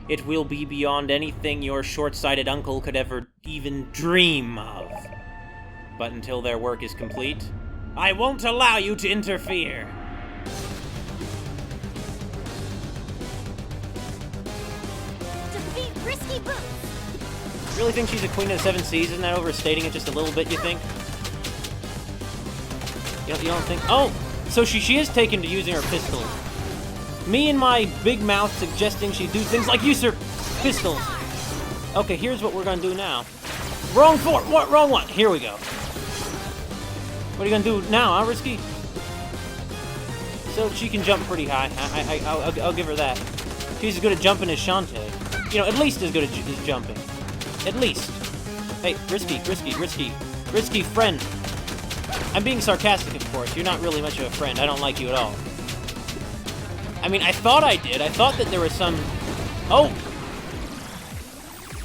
It will be beyond anything your short-sighted uncle could ever even dream of. But until their work is complete, I won't allow you to interfere. Defeat Risky Boots! Really think she's a queen of the 7 seas? Isn't that overstating it just a little bit, you think? You don't think? Oh! So she is taken to using her pistol. Me and my big mouth suggesting she do things like use her pistols. Okay, here's what we're gonna do now. Wrong fort! What? Wrong one! Here we go. What are you gonna do now, huh, Risky? So she can jump pretty high. I'll give her that. She's as good at jumping as Shantae. You know, at least as good as jumping. At least. Hey, Risky friend. I'm being sarcastic, of course. You're not really much of a friend. I don't like you at all. I mean, I thought I did. I thought that there was some... Oh!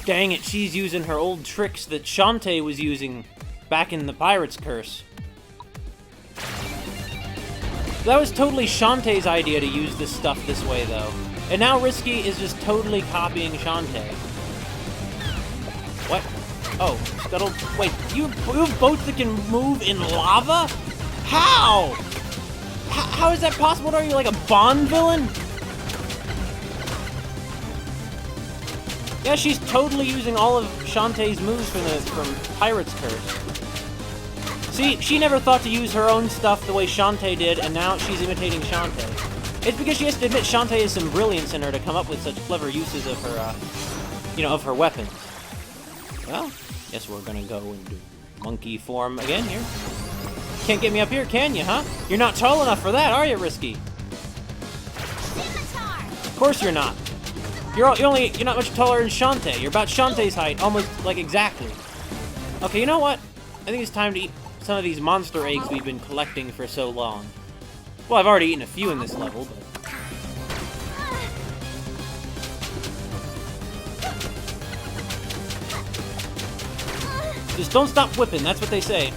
Dang it, she's using her old tricks that Shantae was using back in the Pirate's Curse. That was totally Shantae's idea to use this stuff this way, though. And now Risky is just totally copying Shantae. Oh, Scuttle. Wait, you have boats that can move in lava? How? How is that possible? Are you like a Bond villain? Yeah, she's totally using all of Shantae's moves from Pirate's Curse. See, she never thought to use her own stuff the way Shantae did, and now she's imitating Shantae. It's because she has to admit Shantae has some brilliance in her to come up with such clever uses of her, of her weapons. Well, guess we're gonna go into monkey form again here. Can't get me up here, can you, huh? You're not tall enough for that, are you, Risky? Of course you're not. You're not much taller than Shantae. You're about Shantae's height, almost like exactly. Okay, you know what? I think it's time to eat some of these monster eggs we've been collecting for so long. Well, I've already eaten a few in this level, but... Just don't stop whipping, that's what they say.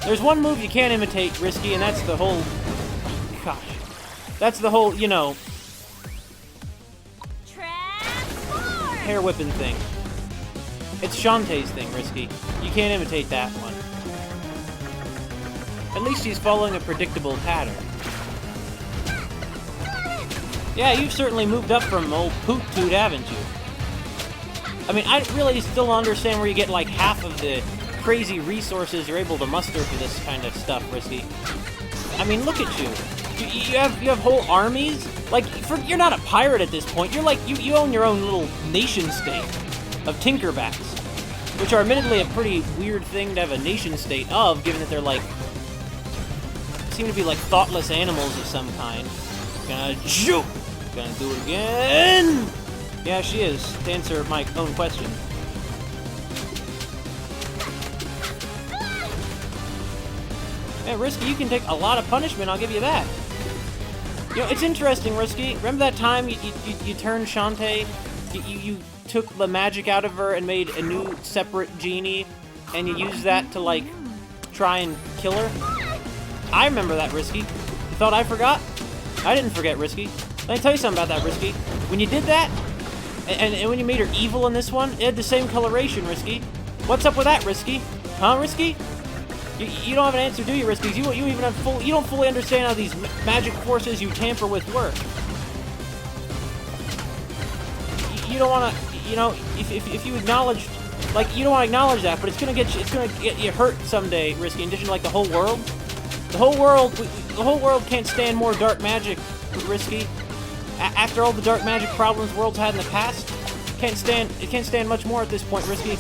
There's one move you can't imitate, Risky, and that's the whole... Oh, gosh. That's the whole, hair whipping thing. It's Shantae's thing, Risky. You can't imitate that one. At least she's following a predictable pattern. Yeah, you've certainly moved up from old Poot Toot, haven't you? I mean, I really still don't understand where you get like half of the crazy resources you're able to muster for this kind of stuff, Risky. I mean, look at you. You have whole armies? Like, you're not a pirate at this point. You're like, you own your own little nation state of Tinkerbats, which are admittedly a pretty weird thing to have a nation state of, given that they're like, seem to be like thoughtless animals of some kind. Gonna shoot! Gonna do it again! Yeah, she is, to answer my own question. Yeah, Risky, you can take a lot of punishment, I'll give you that. You know, it's interesting, Risky. Remember that time you turned Shantae? You took the magic out of her and made a new separate genie, and you used that to, like, try and kill her? I remember that, Risky. You thought I forgot? I didn't forget, Risky. Let me tell you something about that, Risky. When you did that, and when you made her evil in this one, it had the same coloration, Risky. What's up with that, Risky? Huh, Risky? You don't have an answer, do you, Risky? You don't fully understand how these magic forces you tamper with work. You don't want to, if you acknowledge, like, you don't want to acknowledge that, but it's gonna get you hurt someday, Risky. In addition to, like, the whole world. The whole world can't stand more dark magic, Risky. After all the dark magic problems the world's had in the past, it can't stand much more at this point, Risky.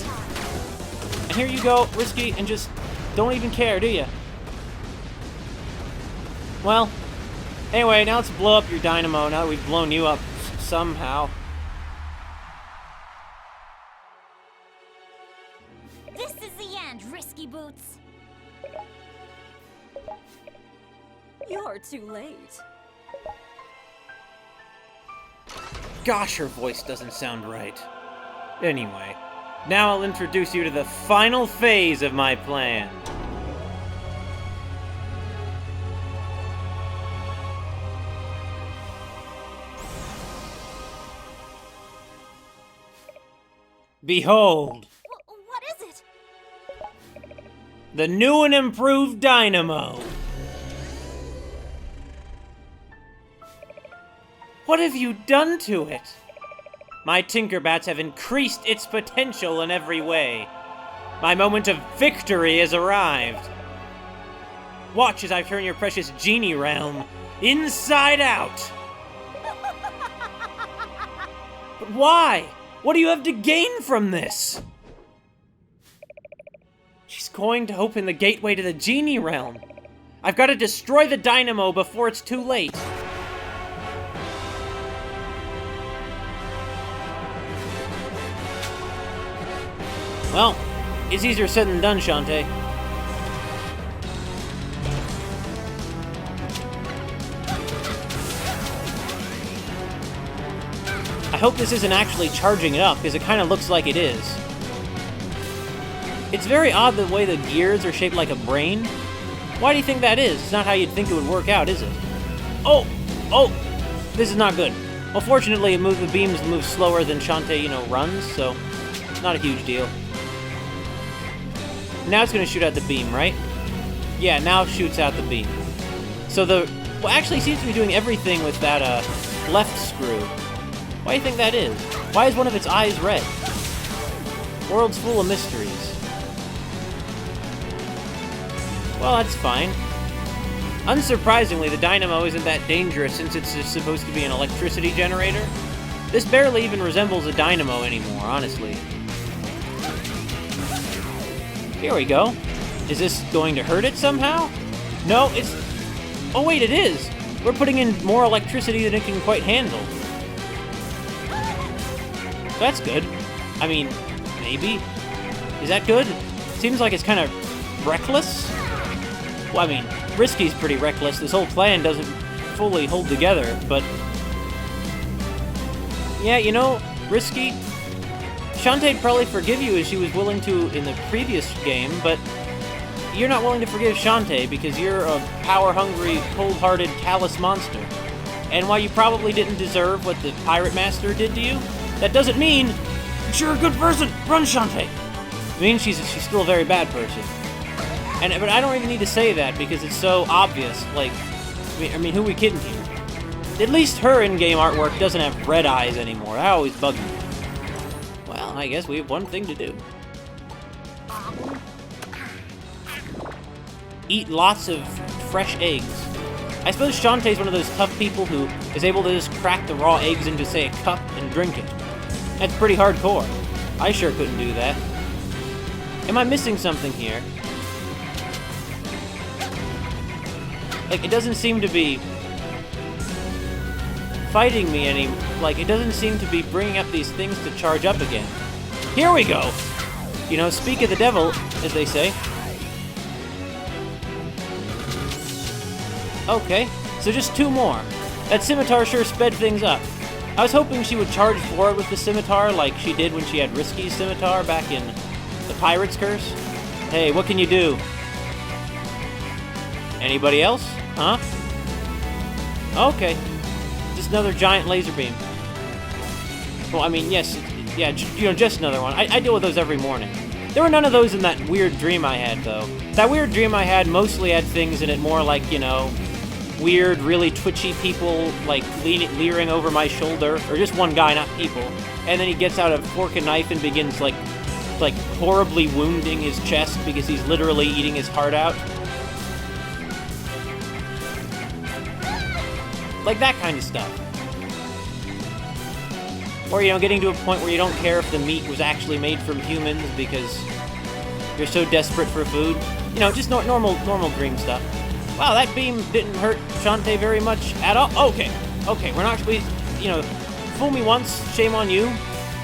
And here you go, Risky, and just don't even care, do you? Well, anyway, now let's blow up your dynamo now that we've blown you up somehow. This is the end, Risky Boots. You're too late. Gosh, her voice doesn't sound right. Anyway, now I'll introduce you to the final phase of my plan. Behold, What is it? the new and improved dynamo. What have you done to it? My Tinkerbats have increased its potential in every way. My moment of victory has arrived. Watch as I turn your precious Genie realm inside out. But why? What do you have to gain from this? She's going to open the gateway to the Genie realm. I've got to destroy the dynamo before it's too late. Well, it's easier said than done, Shantae. I hope this isn't actually charging it up, because it kind of looks like it is. It's very odd the way the gears are shaped like a brain. Why do you think that is? It's not how you'd think it would work out, is it? Oh! This is not good. Well, fortunately, the beams move slower than Shantae, runs, so... not a huge deal. Now it's gonna shoot out the beam, right? Yeah, now it shoots out the beam. So well, actually, it seems to be doing everything with that, left screw. Why do you think that is? Why is one of its eyes red? World's full of mysteries. Well, that's fine. Unsurprisingly, the dynamo isn't that dangerous since it's just supposed to be an electricity generator. This barely even resembles a dynamo anymore, honestly. Here we go. Is this going to hurt it somehow? No, it's... Oh wait, it is! We're putting in more electricity than it can quite handle. That's good. I mean, maybe? Is that good? Seems like it's kind of reckless? Well, I mean, Risky's pretty reckless. This whole plan doesn't fully hold together, but... Yeah, you know, Risky, Shantae'd probably forgive you as she was willing to in the previous game, but you're not willing to forgive Shantae because you're a power-hungry, cold-hearted, callous monster. And while you probably didn't deserve what the Pirate Master did to you, that doesn't mean that you're a good person. Run, Shantae! It means she's still a very bad person. But I don't even need to say that because it's so obvious. Like, I mean, who are we kidding here? At least her in-game artwork doesn't have red eyes anymore. That always bugged me. Well, I guess we have one thing to do. Eat lots of fresh eggs. I suppose Shantae's one of those tough people who is able to just crack the raw eggs into, say, a cup and drink it. That's pretty hardcore. I sure couldn't do that. Am I missing something here? Like, it doesn't seem to be fighting me any... Like, it doesn't seem to be bringing up these things to charge up again. Here we go! You know, speak of the devil, as they say. Okay, so just two more. That scimitar sure sped things up. I was hoping she would charge forward with the scimitar like she did when she had Risky's scimitar back in the Pirate's Curse. Hey, what can you do? Anybody else? Huh? Okay. Just another giant laser beam. Well, I mean, yes, yeah, you know, just another one. I deal with those every morning. There were none of those in that weird dream I had, though. That weird dream I had mostly had things in it more like, you know, weird, really twitchy people, like, leering over my shoulder. Or just one guy, not people. And then he gets out a fork and knife and begins, like horribly wounding his chest because he's literally eating his heart out. Like that kind of stuff. Or, you know, getting to a point where you don't care if the meat was actually made from humans because you're so desperate for food. You know, just normal dream stuff. Wow, that beam didn't hurt Shantae very much at all. Okay, we're not, you know, fool me once, shame on you.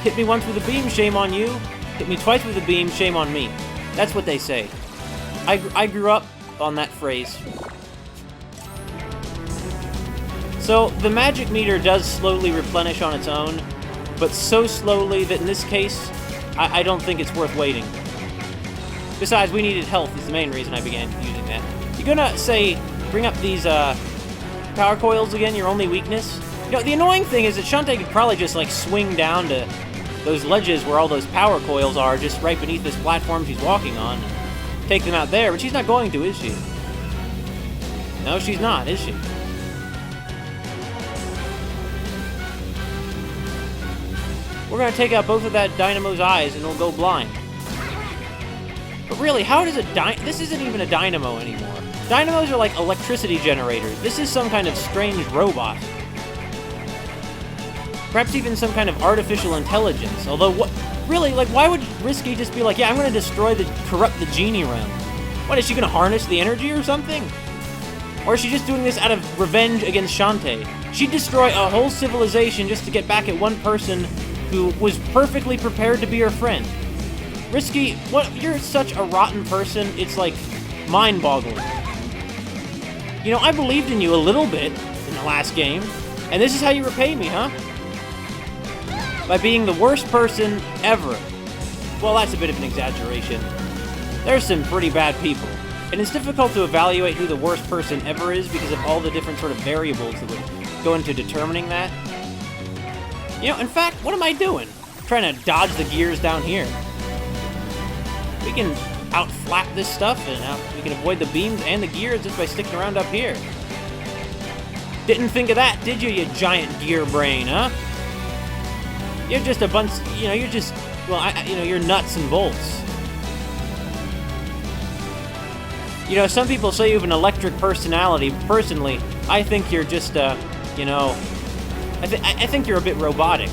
Hit me once with a beam, shame on you. Hit me twice with a beam, shame on me. That's what they say. I grew up on that phrase. So, the magic meter does slowly replenish on its own, but so slowly that in this case, I don't think it's worth waiting. Besides, we needed health is the main reason I began using that. You're gonna, say, bring up these, power coils again, your only weakness? You know, the annoying thing is that Shantae could probably just, like, swing down to those ledges where all those power coils are, just right beneath this platform she's walking on, and take them out there, but she's not going to, is she? No, she's not, is she? We're gonna take out both of that dynamo's eyes and it'll go blind. But really, how does this isn't even a dynamo anymore. Dynamos are like electricity generators. This is some kind of strange robot. Perhaps even some kind of artificial intelligence. Although, really, like, why would Risky just be like, yeah, I'm gonna corrupt the Genie realm? What, is she gonna harness the energy or something? Or is she just doing this out of revenge against Shantae? She'd destroy a whole civilization just to get back at one person who was perfectly prepared to be her friend. Risky, you're such a rotten person, it's like mind-boggling. You know, I believed in you a little bit in the last game, and this is how you repay me, huh? By being the worst person ever. Well, that's a bit of an exaggeration. There's some pretty bad people, and it's difficult to evaluate who the worst person ever is because of all the different sort of variables that would go into determining that. You know, in fact, what am I doing? trying to dodge the gears down here. We can out-flap this stuff, and we can avoid the beams and the gears just by sticking around up here. Didn't think of that, did you, you giant gear brain, huh? You're just a bunch, you know, you're just, well, you're nuts and bolts. You know, some people say you have an electric personality. Personally, I think you're just, you know, I think you're a bit robotic.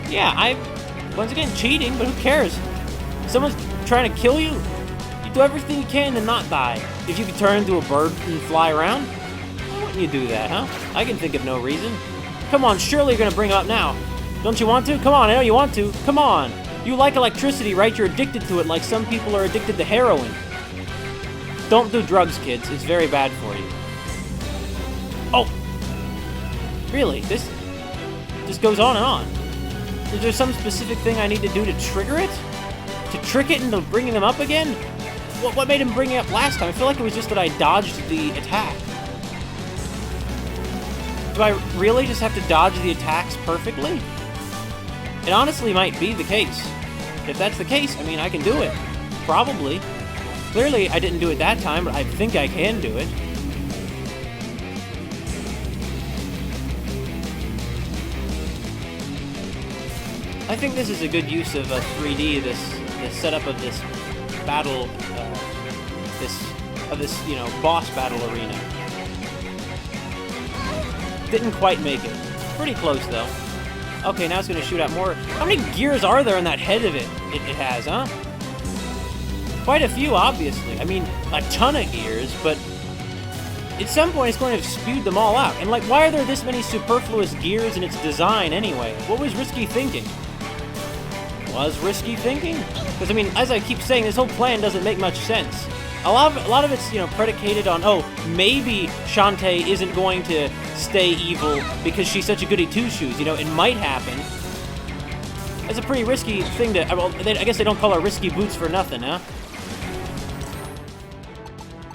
Yeah, once again, cheating, but who cares? Someone's trying to kill you, you do everything you can to not die. If you could turn into a bird and fly around, why wouldn't you do that, huh? I can think of no reason. Come on, surely you're gonna bring it up now. Don't you want to? Come on, I know you want to. Come on. You like electricity, right? You're addicted to it like some people are addicted to heroin. Don't do drugs, kids. It's very bad for you. Oh! Really? This just goes on and on. Is there some specific thing I need to do to trigger it? To trick it into bringing them up again? What made him bring it up last time? I feel like it was just that I dodged the attack. Do I really just have to dodge the attacks perfectly? It honestly might be the case. If that's the case, I mean, I can do it. Probably. Clearly, I didn't do it that time, but I think I can do it. I think this is a good use of 3D, this setup of this battle, this, you know, boss battle arena. Didn't quite make it. Pretty close, though. Okay, now it's gonna shoot out more. How many gears are there in that head of it has, huh? Quite a few, obviously. I mean, a ton of gears, but at some point it's going to have spewed them all out. And, like, why are there this many superfluous gears in its design anyway? What was risky thinking? Was risky thinking? Because, I mean, as I keep saying, this whole plan doesn't make much sense. A lot of it's, you know, predicated on, oh, maybe Shantae isn't going to stay evil because she's such a goody two-shoes. You know, it might happen. That's a pretty risky thing to... Well, I guess they don't call her risky boots for nothing, huh?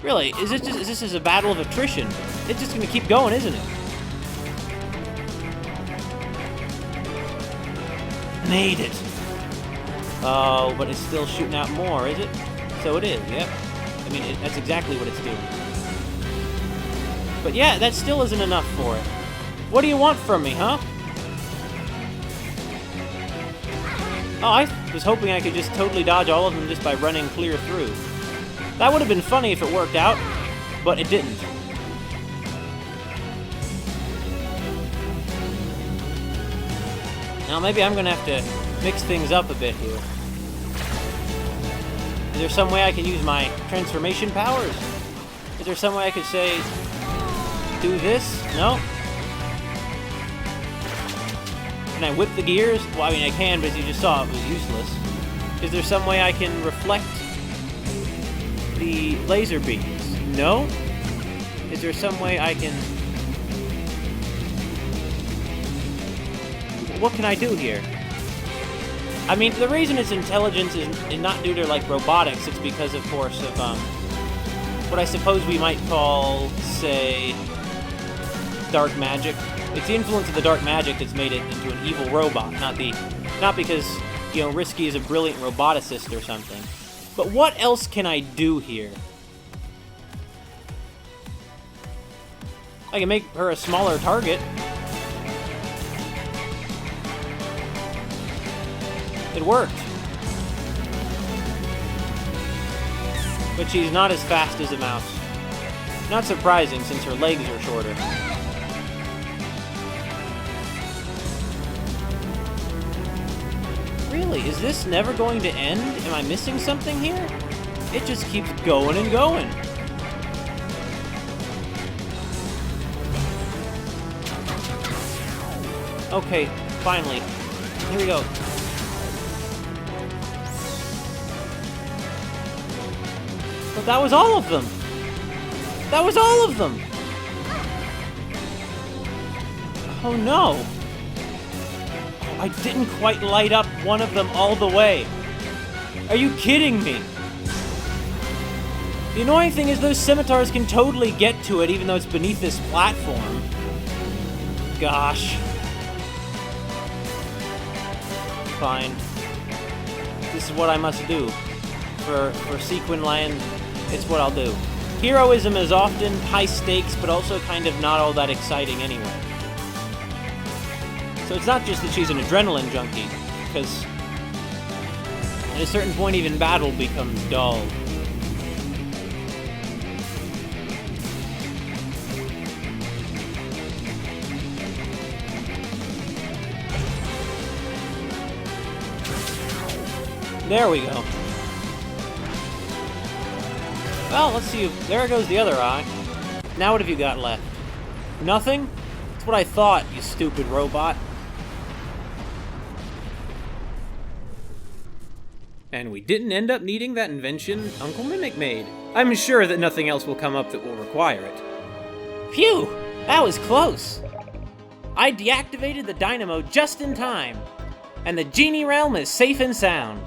Really, is this just a battle of attrition? It's just gonna keep going, isn't it? Made it. Oh, but it's still shooting out more, is it? So it is, yep. I mean, that's exactly what it's doing. But yeah, that still isn't enough for it. What do you want from me, huh? Oh, I was hoping I could just totally dodge all of them just by running clear through. That would have been funny if it worked out, but it didn't. Now maybe I'm gonna have to mix things up a bit here. Is there some way I can use my transformation powers? Is there some way I could say, do this? No? Can I whip the gears? Well, I mean, I can, but as you just saw, it was useless. Is there some way I can reflect the laser beams? No? Is there some way I can... What can I do here? I mean, the reason its intelligence is not due to, like, robotics, it's because, of course, of, what I suppose we might call, say, dark magic. It's the influence of the dark magic that's made it into an evil robot, not because, you know, Risky is a brilliant roboticist or something. But what else can I do here? I can make her a smaller target. It worked. But she's not as fast as a mouse. Not surprising, since her legs are shorter. Really? Is this never going to end? Am I missing something here? It just keeps going and going. Okay, finally. Here we go. But that was all of them! That was all of them! Oh no! Oh, I didn't quite light up one of them all the way. Are you kidding me? The annoying thing is those scimitars can totally get to it even though it's beneath this platform. Gosh. Fine. This is what I must do. For Sequin Land, it's what I'll do. Heroism is often high stakes, but also kind of not all that exciting anyway. So it's not just that she's an adrenaline junkie, because at a certain point even battle becomes dull. There we go. Well, let's see. There goes the other eye. Now what have you got left? Nothing? That's what I thought, you stupid robot. And we didn't end up needing that invention Uncle Mimic made. I'm sure that nothing else will come up that will require it. Phew! That was close! I deactivated the dynamo just in time, and the Genie Realm is safe and sound.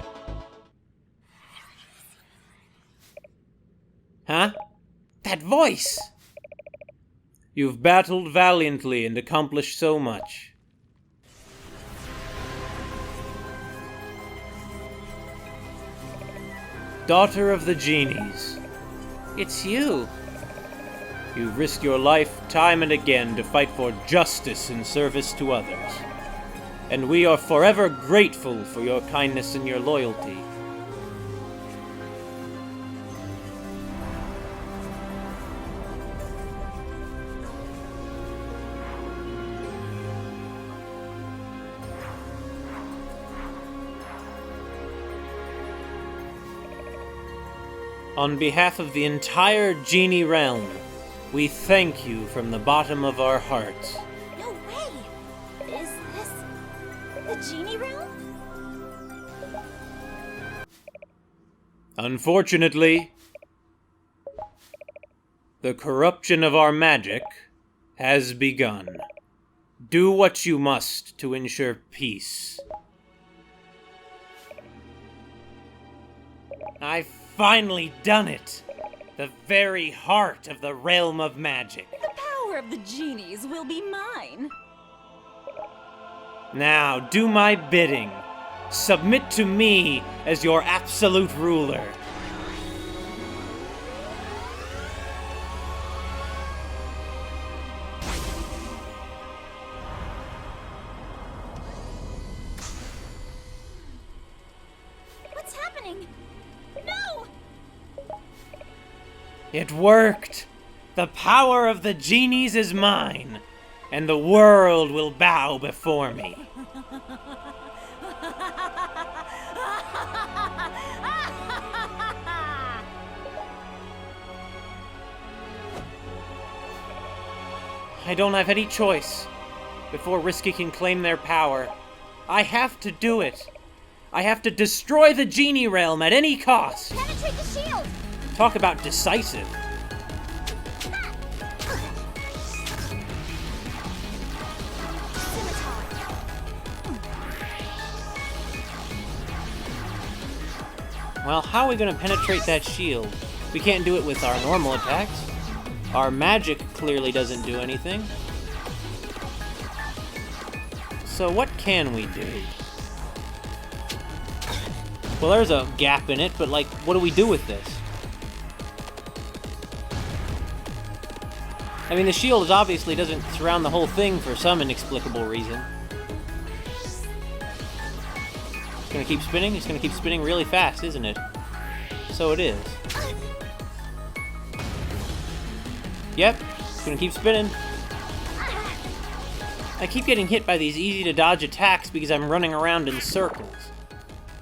Huh? That voice! You've battled valiantly and accomplished so much. Daughter of the Genies. It's you. You've risked your life time and again to fight for justice in service to others. And we are forever grateful for your kindness and your loyalty. On behalf of the entire Genie Realm, we thank you from the bottom of our hearts. No way! Is this the Genie Realm? Unfortunately, the corruption of our magic has begun. Do what you must to ensure peace. I've finally done it! The very heart of the realm of magic. The power of the genies will be mine. Now, do my bidding. Submit to me as your absolute ruler. What's happening? No! It worked! The power of the genies is mine, and the world will bow before me. I don't have any choice. Before Risky can claim their power, I have to do it. I have to destroy the Genie Realm at any cost. Penetrate the shield! Talk about decisive. Well, how are we going to penetrate that shield? We can't do it with our normal attacks. Our magic clearly doesn't do anything. So what can we do? Well, there's a gap in it, but like, what do we do with this? I mean, the shield obviously doesn't surround the whole thing for some inexplicable reason. It's gonna keep spinning? It's gonna keep spinning really fast, isn't it? So it is. Yep, it's gonna keep spinning. I keep getting hit by these easy-to-dodge attacks because I'm running around in circles.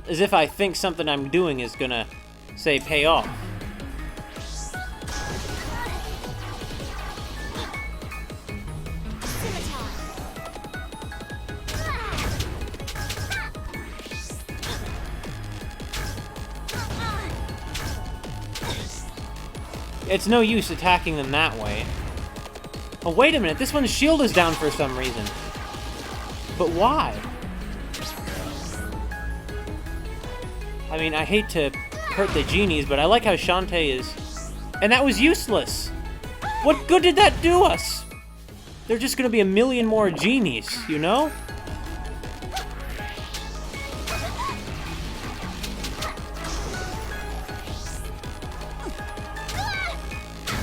As if I think something I'm doing is gonna, say, pay off. It's no use attacking them that way. Oh, wait a minute, this one's shield is down for some reason. But why? I mean, I hate to hurt the genies, but I like how Shantae is And that was useless. What good did that do us? There's just gonna be a million more genies, you know?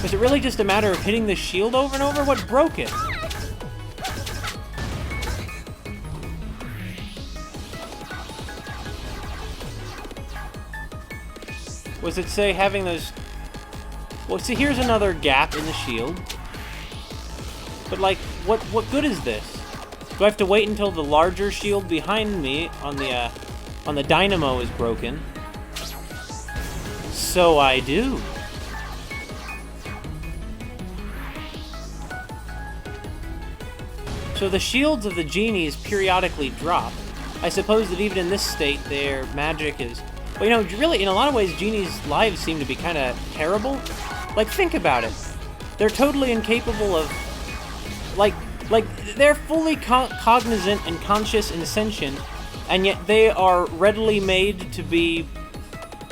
Was it really just a matter of hitting the shield over and over? What broke it? Was it, say, having those... Well, see, here's another gap in the shield. But, like, what good is this? Do I have to wait until the larger shield behind me on the dynamo is broken? So I do. So the shields of the genies periodically drop. I suppose that even in this state, their magic is... Well, you know, really, in a lot of ways, genies' lives seem to be kind of terrible. Like, think about it. They're totally incapable of... Like they're fully cognizant and conscious and sentient, and yet they are readily made to be...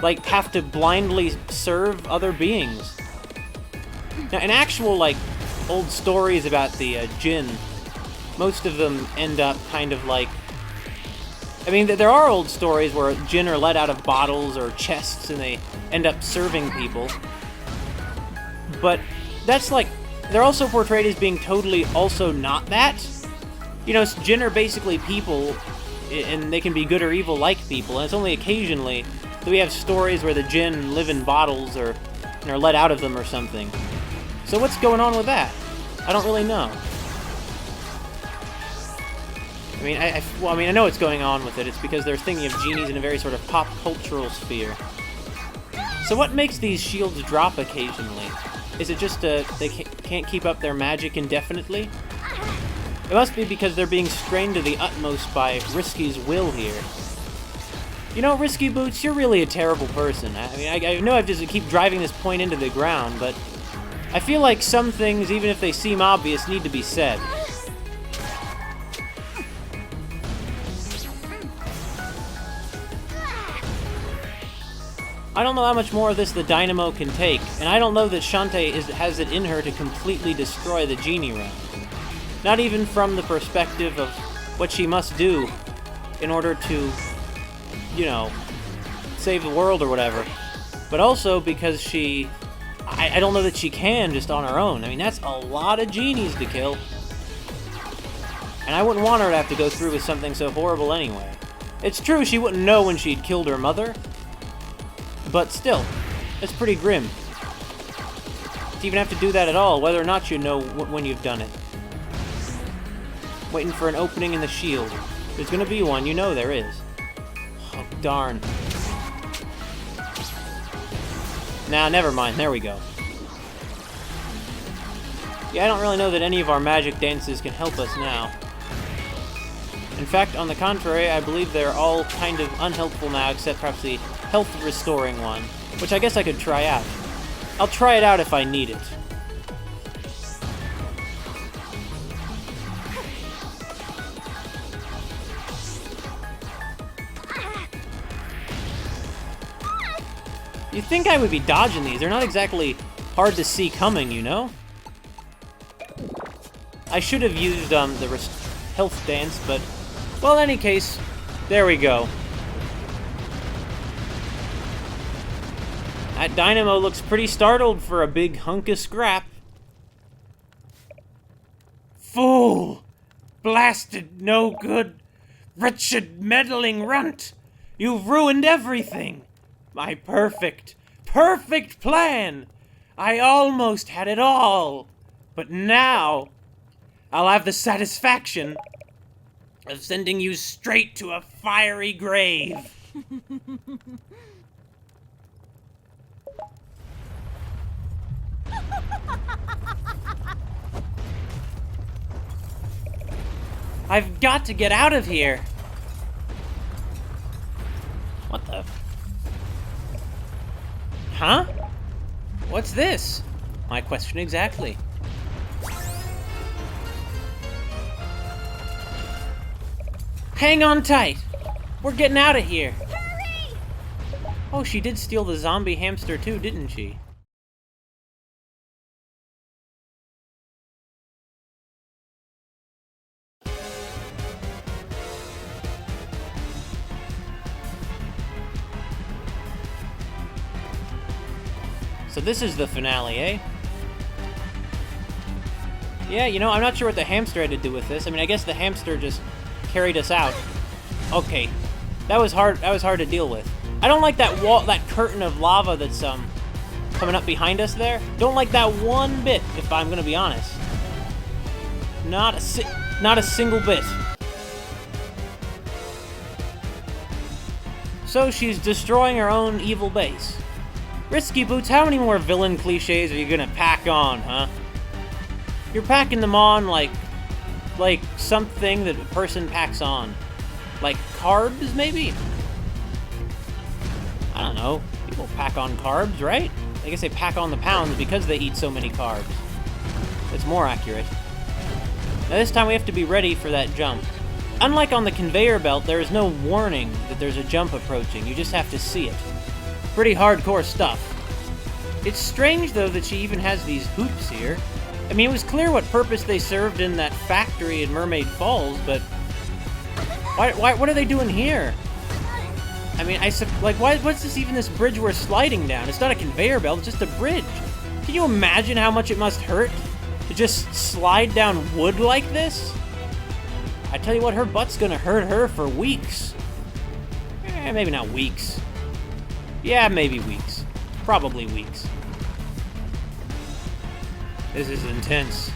Like, have to blindly serve other beings. Now, in actual, like, old stories about the jinn, most of them end up kind of like... I mean, there are old stories where jinn are let out of bottles or chests and they end up serving people. But that's like... They're also portrayed as being totally also not that. You know, jinn are basically people, and they can be good or evil like people, and it's only occasionally that we have stories where the jinn live in bottles or are let out of them or something. So what's going on with that? I don't really know. I mean, I know what's going on with it. It's because they're thinking of genies in a very sort of pop cultural sphere. So what makes these shields drop occasionally? Is it just they can't keep up their magic indefinitely? It must be because they're being strained to the utmost by Risky's will here. You know, Risky Boots, you're really a terrible person. I mean, I know I have to keep driving this point into the ground, but I feel like some things, even if they seem obvious, need to be said. I don't know how much more of this the dynamo can take, and I don't know that Shantae has it in her to completely destroy the genie realm. Not even from the perspective of what she must do in order to, you know, save the world or whatever, but also because I don't know that she can just on her own. I mean, that's a lot of genies to kill. And I wouldn't want her to have to go through with something so horrible anyway. It's true she wouldn't know when she'd killed her mother, but still, it's pretty grim. To even have to do that at all, whether or not you know when you've done it. Waiting for an opening in the shield. There's gonna be one, you know there is. Oh, darn. Nah, never mind, there we go. Yeah, I don't really know that any of our magic dances can help us now. In fact, on the contrary, I believe they're all kind of unhelpful now, except perhaps the health-restoring one, which I guess I could try out. I'll try it out if I need it. You'd think I would be dodging these. They're not exactly hard to see coming, you know? I should have used the health dance, but... Well, in any case, there we go. That dynamo looks pretty startled for a big hunk of scrap. Fool! Blasted, no good, wretched, meddling runt! You've ruined everything! My perfect plan! I almost had it all! But now, I'll have the satisfaction of sending you straight to a fiery grave! I've got to get out of here! What the... Huh? What's this? My question exactly. Hang on tight! We're getting out of here! Hurry! Oh, she did steal the zombie hamster too, didn't she? So this is the finale, eh? Yeah, you know, I'm not sure what the hamster had to do with this. I mean, I guess the hamster just carried us out. Okay, that was hard to deal with. I don't like that wall, that curtain of lava that's coming up behind us there. Don't like that one bit, if I'm gonna be honest. Not a single bit. So she's destroying her own evil base. Risky Boots, how many more villain cliches are you gonna pack on, huh? You're packing them on like something that a person packs on. Like carbs, maybe? I don't know. People pack on carbs, right? I guess they pack on the pounds because they eat so many carbs. It's more accurate. Now this time we have to be ready for that jump. Unlike on the conveyor belt, there is no warning that there's a jump approaching. You just have to see it. Pretty hardcore stuff. It's strange, though, that she even has these hoops here. I mean, it was clear what purpose they served in that factory in Mermaid Falls, but what are they doing here? I mean, what's this bridge we're sliding down? It's not a conveyor belt, it's just a bridge. Can you imagine how much it must hurt to just slide down wood like this? I tell you what, her butt's gonna hurt her for weeks. Maybe not weeks. Yeah, maybe weeks. Probably weeks. This is intense.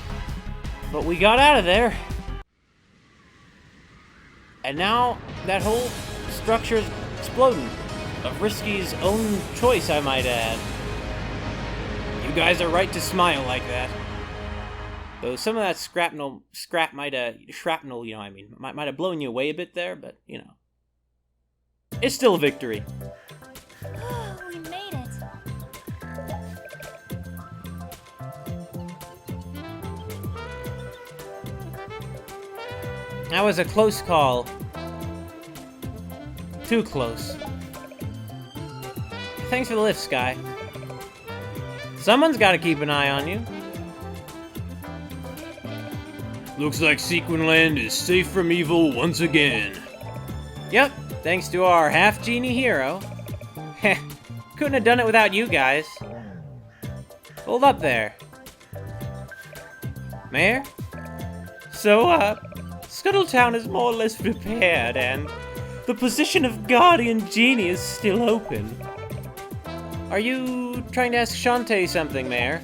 But we got out of there. And now, that whole structure's exploding. Of Risky's own choice, I might add. You guys are right to smile like that. Though some of that shrapnel might have blown you away a bit there, but, you know. It's still a victory. We made it. That was a close call. Too close. Thanks for the lift, Sky. Someone's got to keep an eye on you. Looks like Sequinland is safe from evil once again. Yep, thanks to our half-genie hero. Heh, couldn't have done it without you guys. Hold up there. Mayor? So, Scuttletown is more or less prepared, and the position of Guardian Genie is still open. Are you trying to ask Shantae something, Mayor?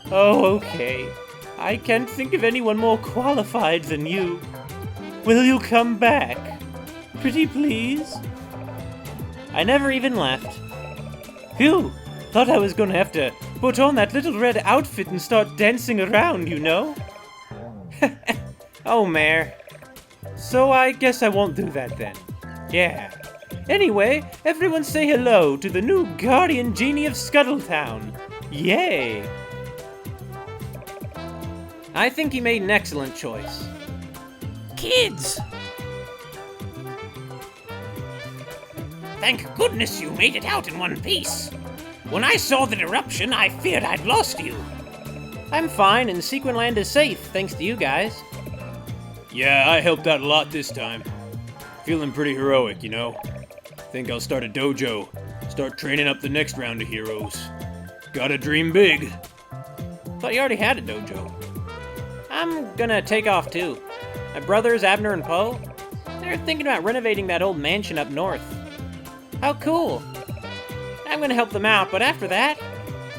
Oh, okay. I can't think of anyone more qualified than you. Will you come back? Pretty please? I never even left. Phew! Thought I was gonna have to put on that little red outfit and start dancing around, you know? Oh, Mayor. So I guess I won't do that then. Yeah. Anyway, everyone say hello to the new Guardian Genie of Scuttletown. Yay! I think he made an excellent choice. Kids! Thank goodness you made it out in one piece. When I saw the eruption, I feared I'd lost you. I'm fine, and Sequinland is safe, thanks to you guys. Yeah, I helped out a lot this time. Feeling pretty heroic, you know. Think I'll start a dojo. Start training up the next round of heroes. Gotta dream big. Thought you already had a dojo. I'm gonna take off too. My brothers, Abner and Poe, they're thinking about renovating that old mansion up north. How cool. I'm gonna help them out, but after that,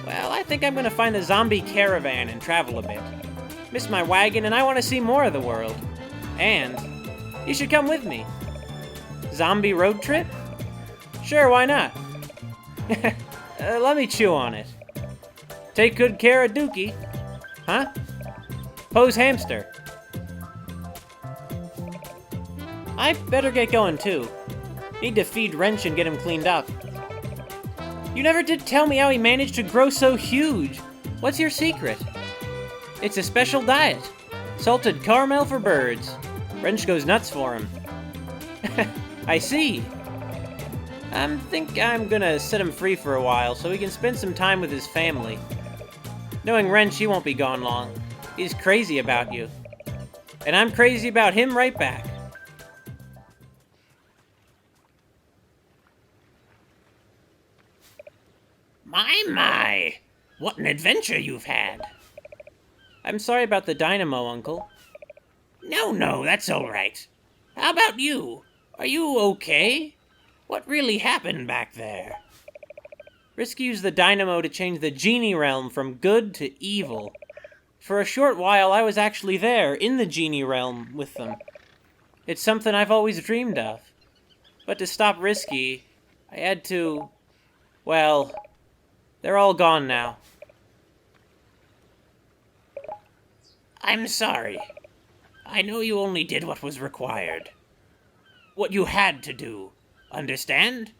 well, I think I'm gonna find the zombie caravan and travel a bit. Miss my wagon, and I want to see more of the world. And you should come with me. Zombie road trip? Sure, why not? Let me chew on it. Take good care of Dookie. Huh? Poe's hamster. I better get going too. Need to feed Wrench and get him cleaned up. You never did tell me how he managed to grow so huge. What's your secret? It's a special diet. Salted caramel for birds. Wrench goes nuts for him. I see. I think I'm gonna set him free for a while so he can spend some time with his family. Knowing Wrench, he won't be gone long. He's crazy about you. And I'm crazy about him right back. My. What an adventure you've had. I'm sorry about the dynamo, Uncle. No, that's all right. How about you? Are you okay? What really happened back there? Risk used the dynamo to change the Genie realm from good to evil. For a short while, I was actually there, in the Genie realm, with them. It's something I've always dreamed of. But to stop Risky, I had to... well, they're all gone now. I'm sorry. I know you only did what was required. What you had to do. Understand?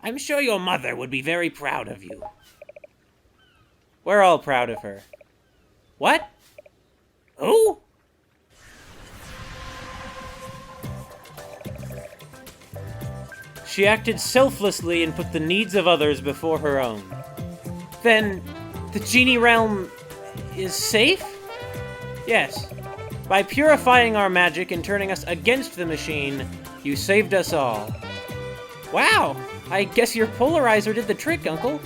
I'm sure your mother would be very proud of you. We're all proud of her. What? Who? She acted selflessly and put the needs of others before her own. Then, the Genie realm is safe? Yes. By purifying our magic and turning us against the machine, you saved us all. Wow, I guess your polarizer did the trick, Uncle.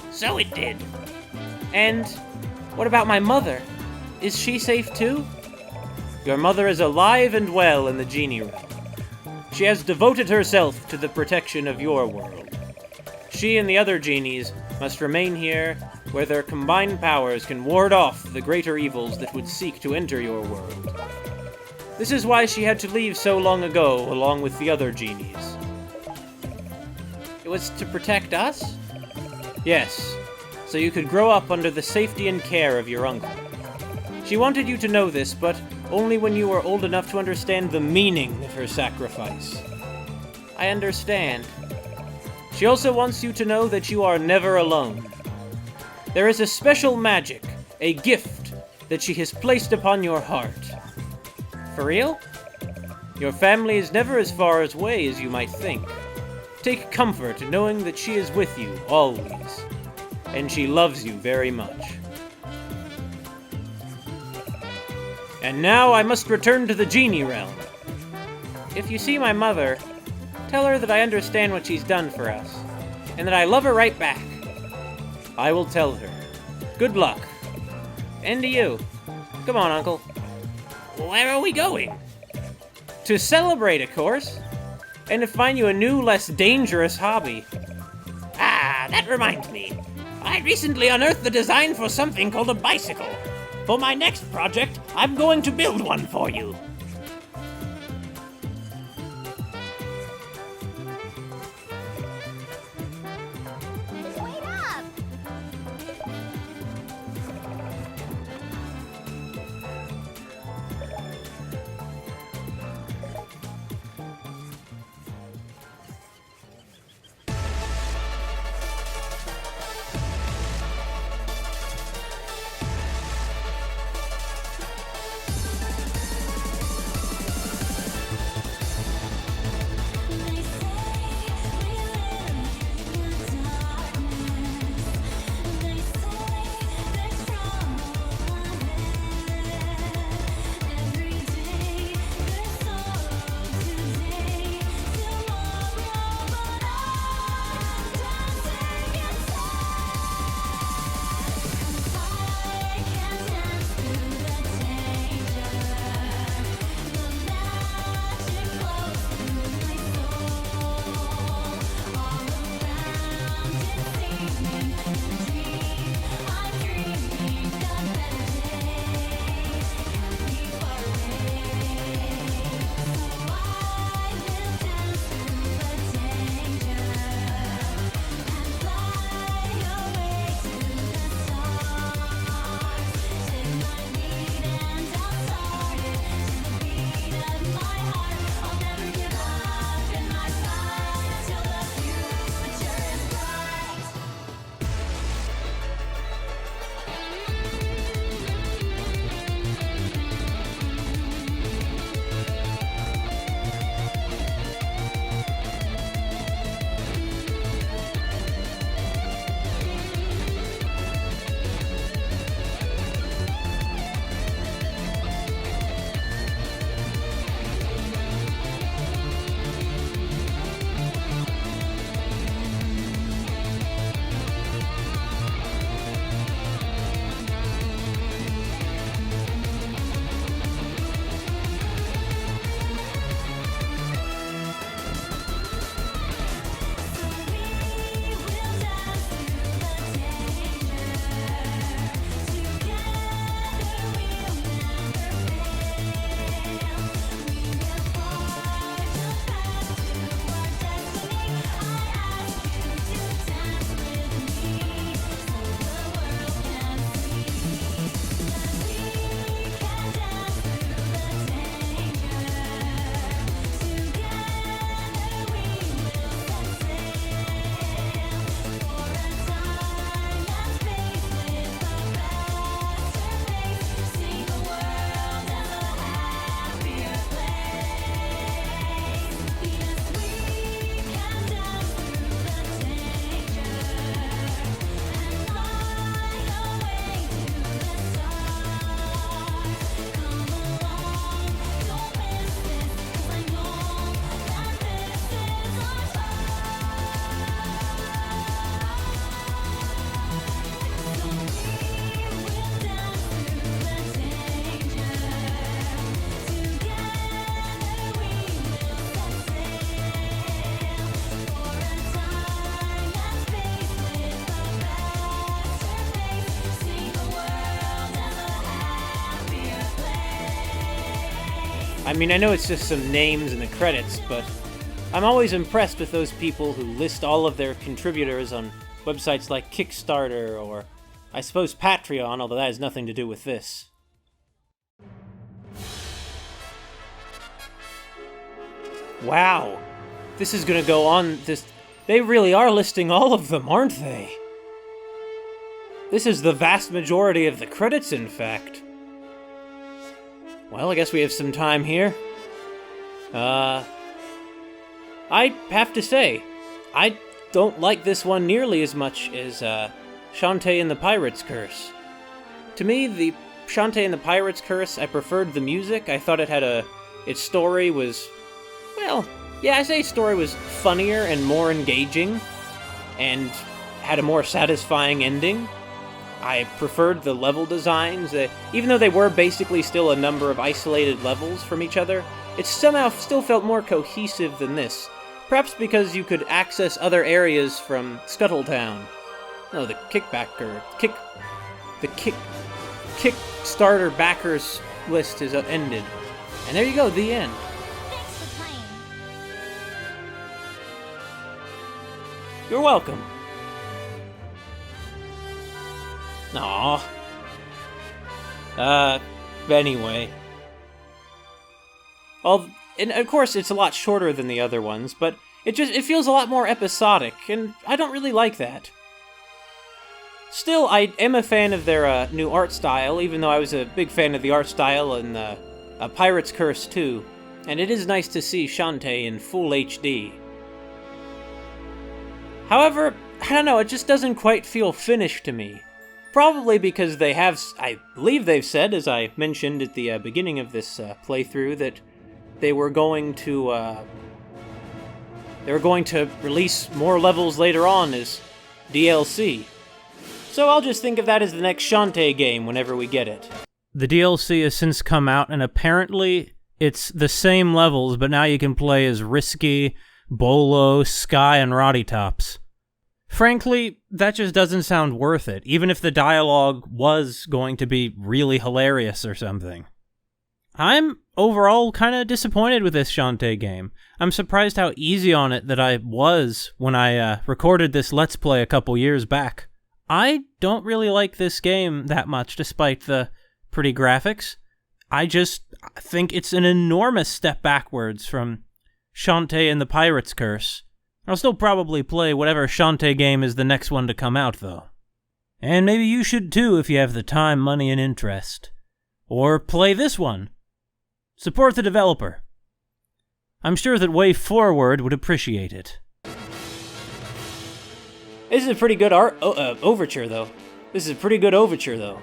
So it did. And what about my mother? Is she safe too? Your mother is alive and well in the Genie realm. She has devoted herself to the protection of your world. She and the other genies must remain here, where their combined powers can ward off the greater evils that would seek to enter your world. This is why she had to leave so long ago, along with the other genies. It was to protect us? Yes, so you could grow up under the safety and care of your uncle. She wanted you to know this, but only when you were old enough to understand the meaning of her sacrifice. I understand. She also wants you to know that you are never alone. There is a special magic, a gift, that she has placed upon your heart. For real? Your family is never as far away as you might think. Take comfort knowing that she is with you, always. And she loves you very much. And now I must return to the Genie realm. If you see my mother, tell her that I understand what she's done for us, and that I love her right back. I will tell her. Good luck. And to you. Come on, Uncle. Where are we going? To celebrate, of course. And to find you a new, less dangerous hobby. Ah, that reminds me. I recently unearthed the design for something called a bicycle. For my next project, I'm going to build one for you. Wait up! I mean, I know it's just some names in the credits, but I'm always impressed with those people who list all of their contributors on websites like Kickstarter or, I suppose, Patreon, although that has nothing to do with this. Wow. This is gonna go on, they really are listing all of them, aren't they? This is the vast majority of the credits, in fact. Well, I guess we have some time here. I have to say, I don't like this one nearly as much as, Shantae and the Pirate's Curse. To me, the Shantae and the Pirate's Curse, I preferred the music. I thought its story was, well, yeah, I say story was funnier and more engaging, and had a more satisfying ending. I preferred the level designs, even though they were basically still a number of isolated levels from each other, it somehow still felt more cohesive than this. Perhaps because you could access other areas from Scuttletown. No, the Kickstarter backers list is ended. And there you go, the end. Thanks for playing. You're welcome. Aww. Anyway. And of course it's a lot shorter than the other ones, but it feels a lot more episodic, and I don't really like that. Still, I am a fan of their new art style, even though I was a big fan of the art style in A Pirate's Curse 2, and it is nice to see Shantae in full HD. However, I don't know, it just doesn't quite feel finished to me. Probably because they have, I believe they've said, as I mentioned at the beginning of this playthrough, that they were going to release more levels later on as DLC. So I'll just think of that as the next Shantae game whenever we get it. The DLC has since come out, and apparently it's the same levels, but now you can play as Risky, Bolo, Sky, and Roddy Tops. Frankly, that just doesn't sound worth it, even if the dialogue was going to be really hilarious or something. I'm overall kind of disappointed with this Shantae game. I'm surprised how easy on it that I was when I recorded this Let's Play a couple years back. I don't really like this game that much, despite the pretty graphics. I just think it's an enormous step backwards from Shantae and the Pirate's Curse. I'll still probably play whatever Shantae game is the next one to come out, though. And maybe you should too if you have the time, money, and interest. Or play this one. Support the developer. I'm sure that Way Forward would appreciate it. This is a pretty good overture, though. This is a pretty good overture, though.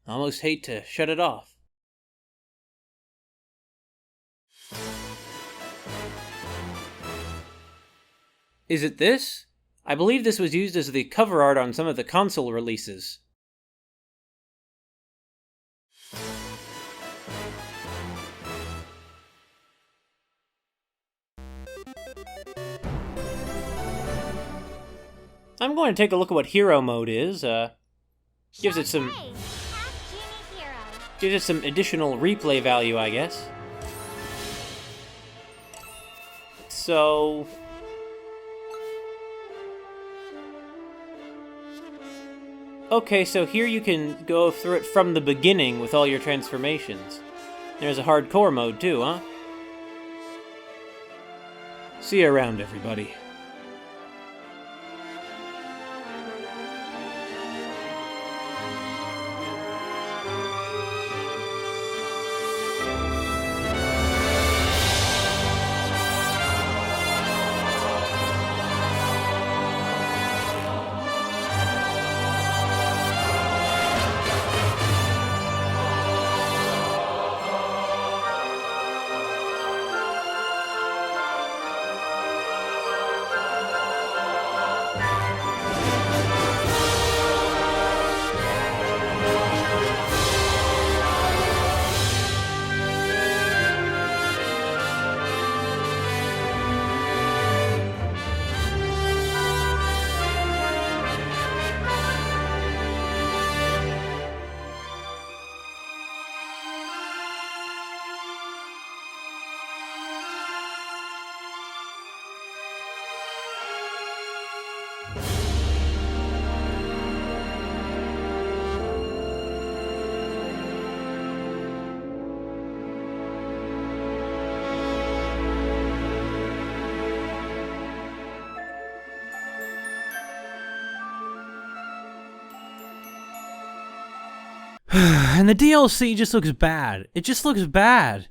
I almost hate to shut it off. Is it this? I believe this was used as the cover art on some of the console releases. I'm going to take a look at what hero mode is. Gives it some Half-genie hero. gives it some additional replay value, I guess. So okay, so here you can go through it from the beginning with all your transformations. There's a hardcore mode too, huh? See you around, everybody. And the DLC just looks bad. It just looks bad.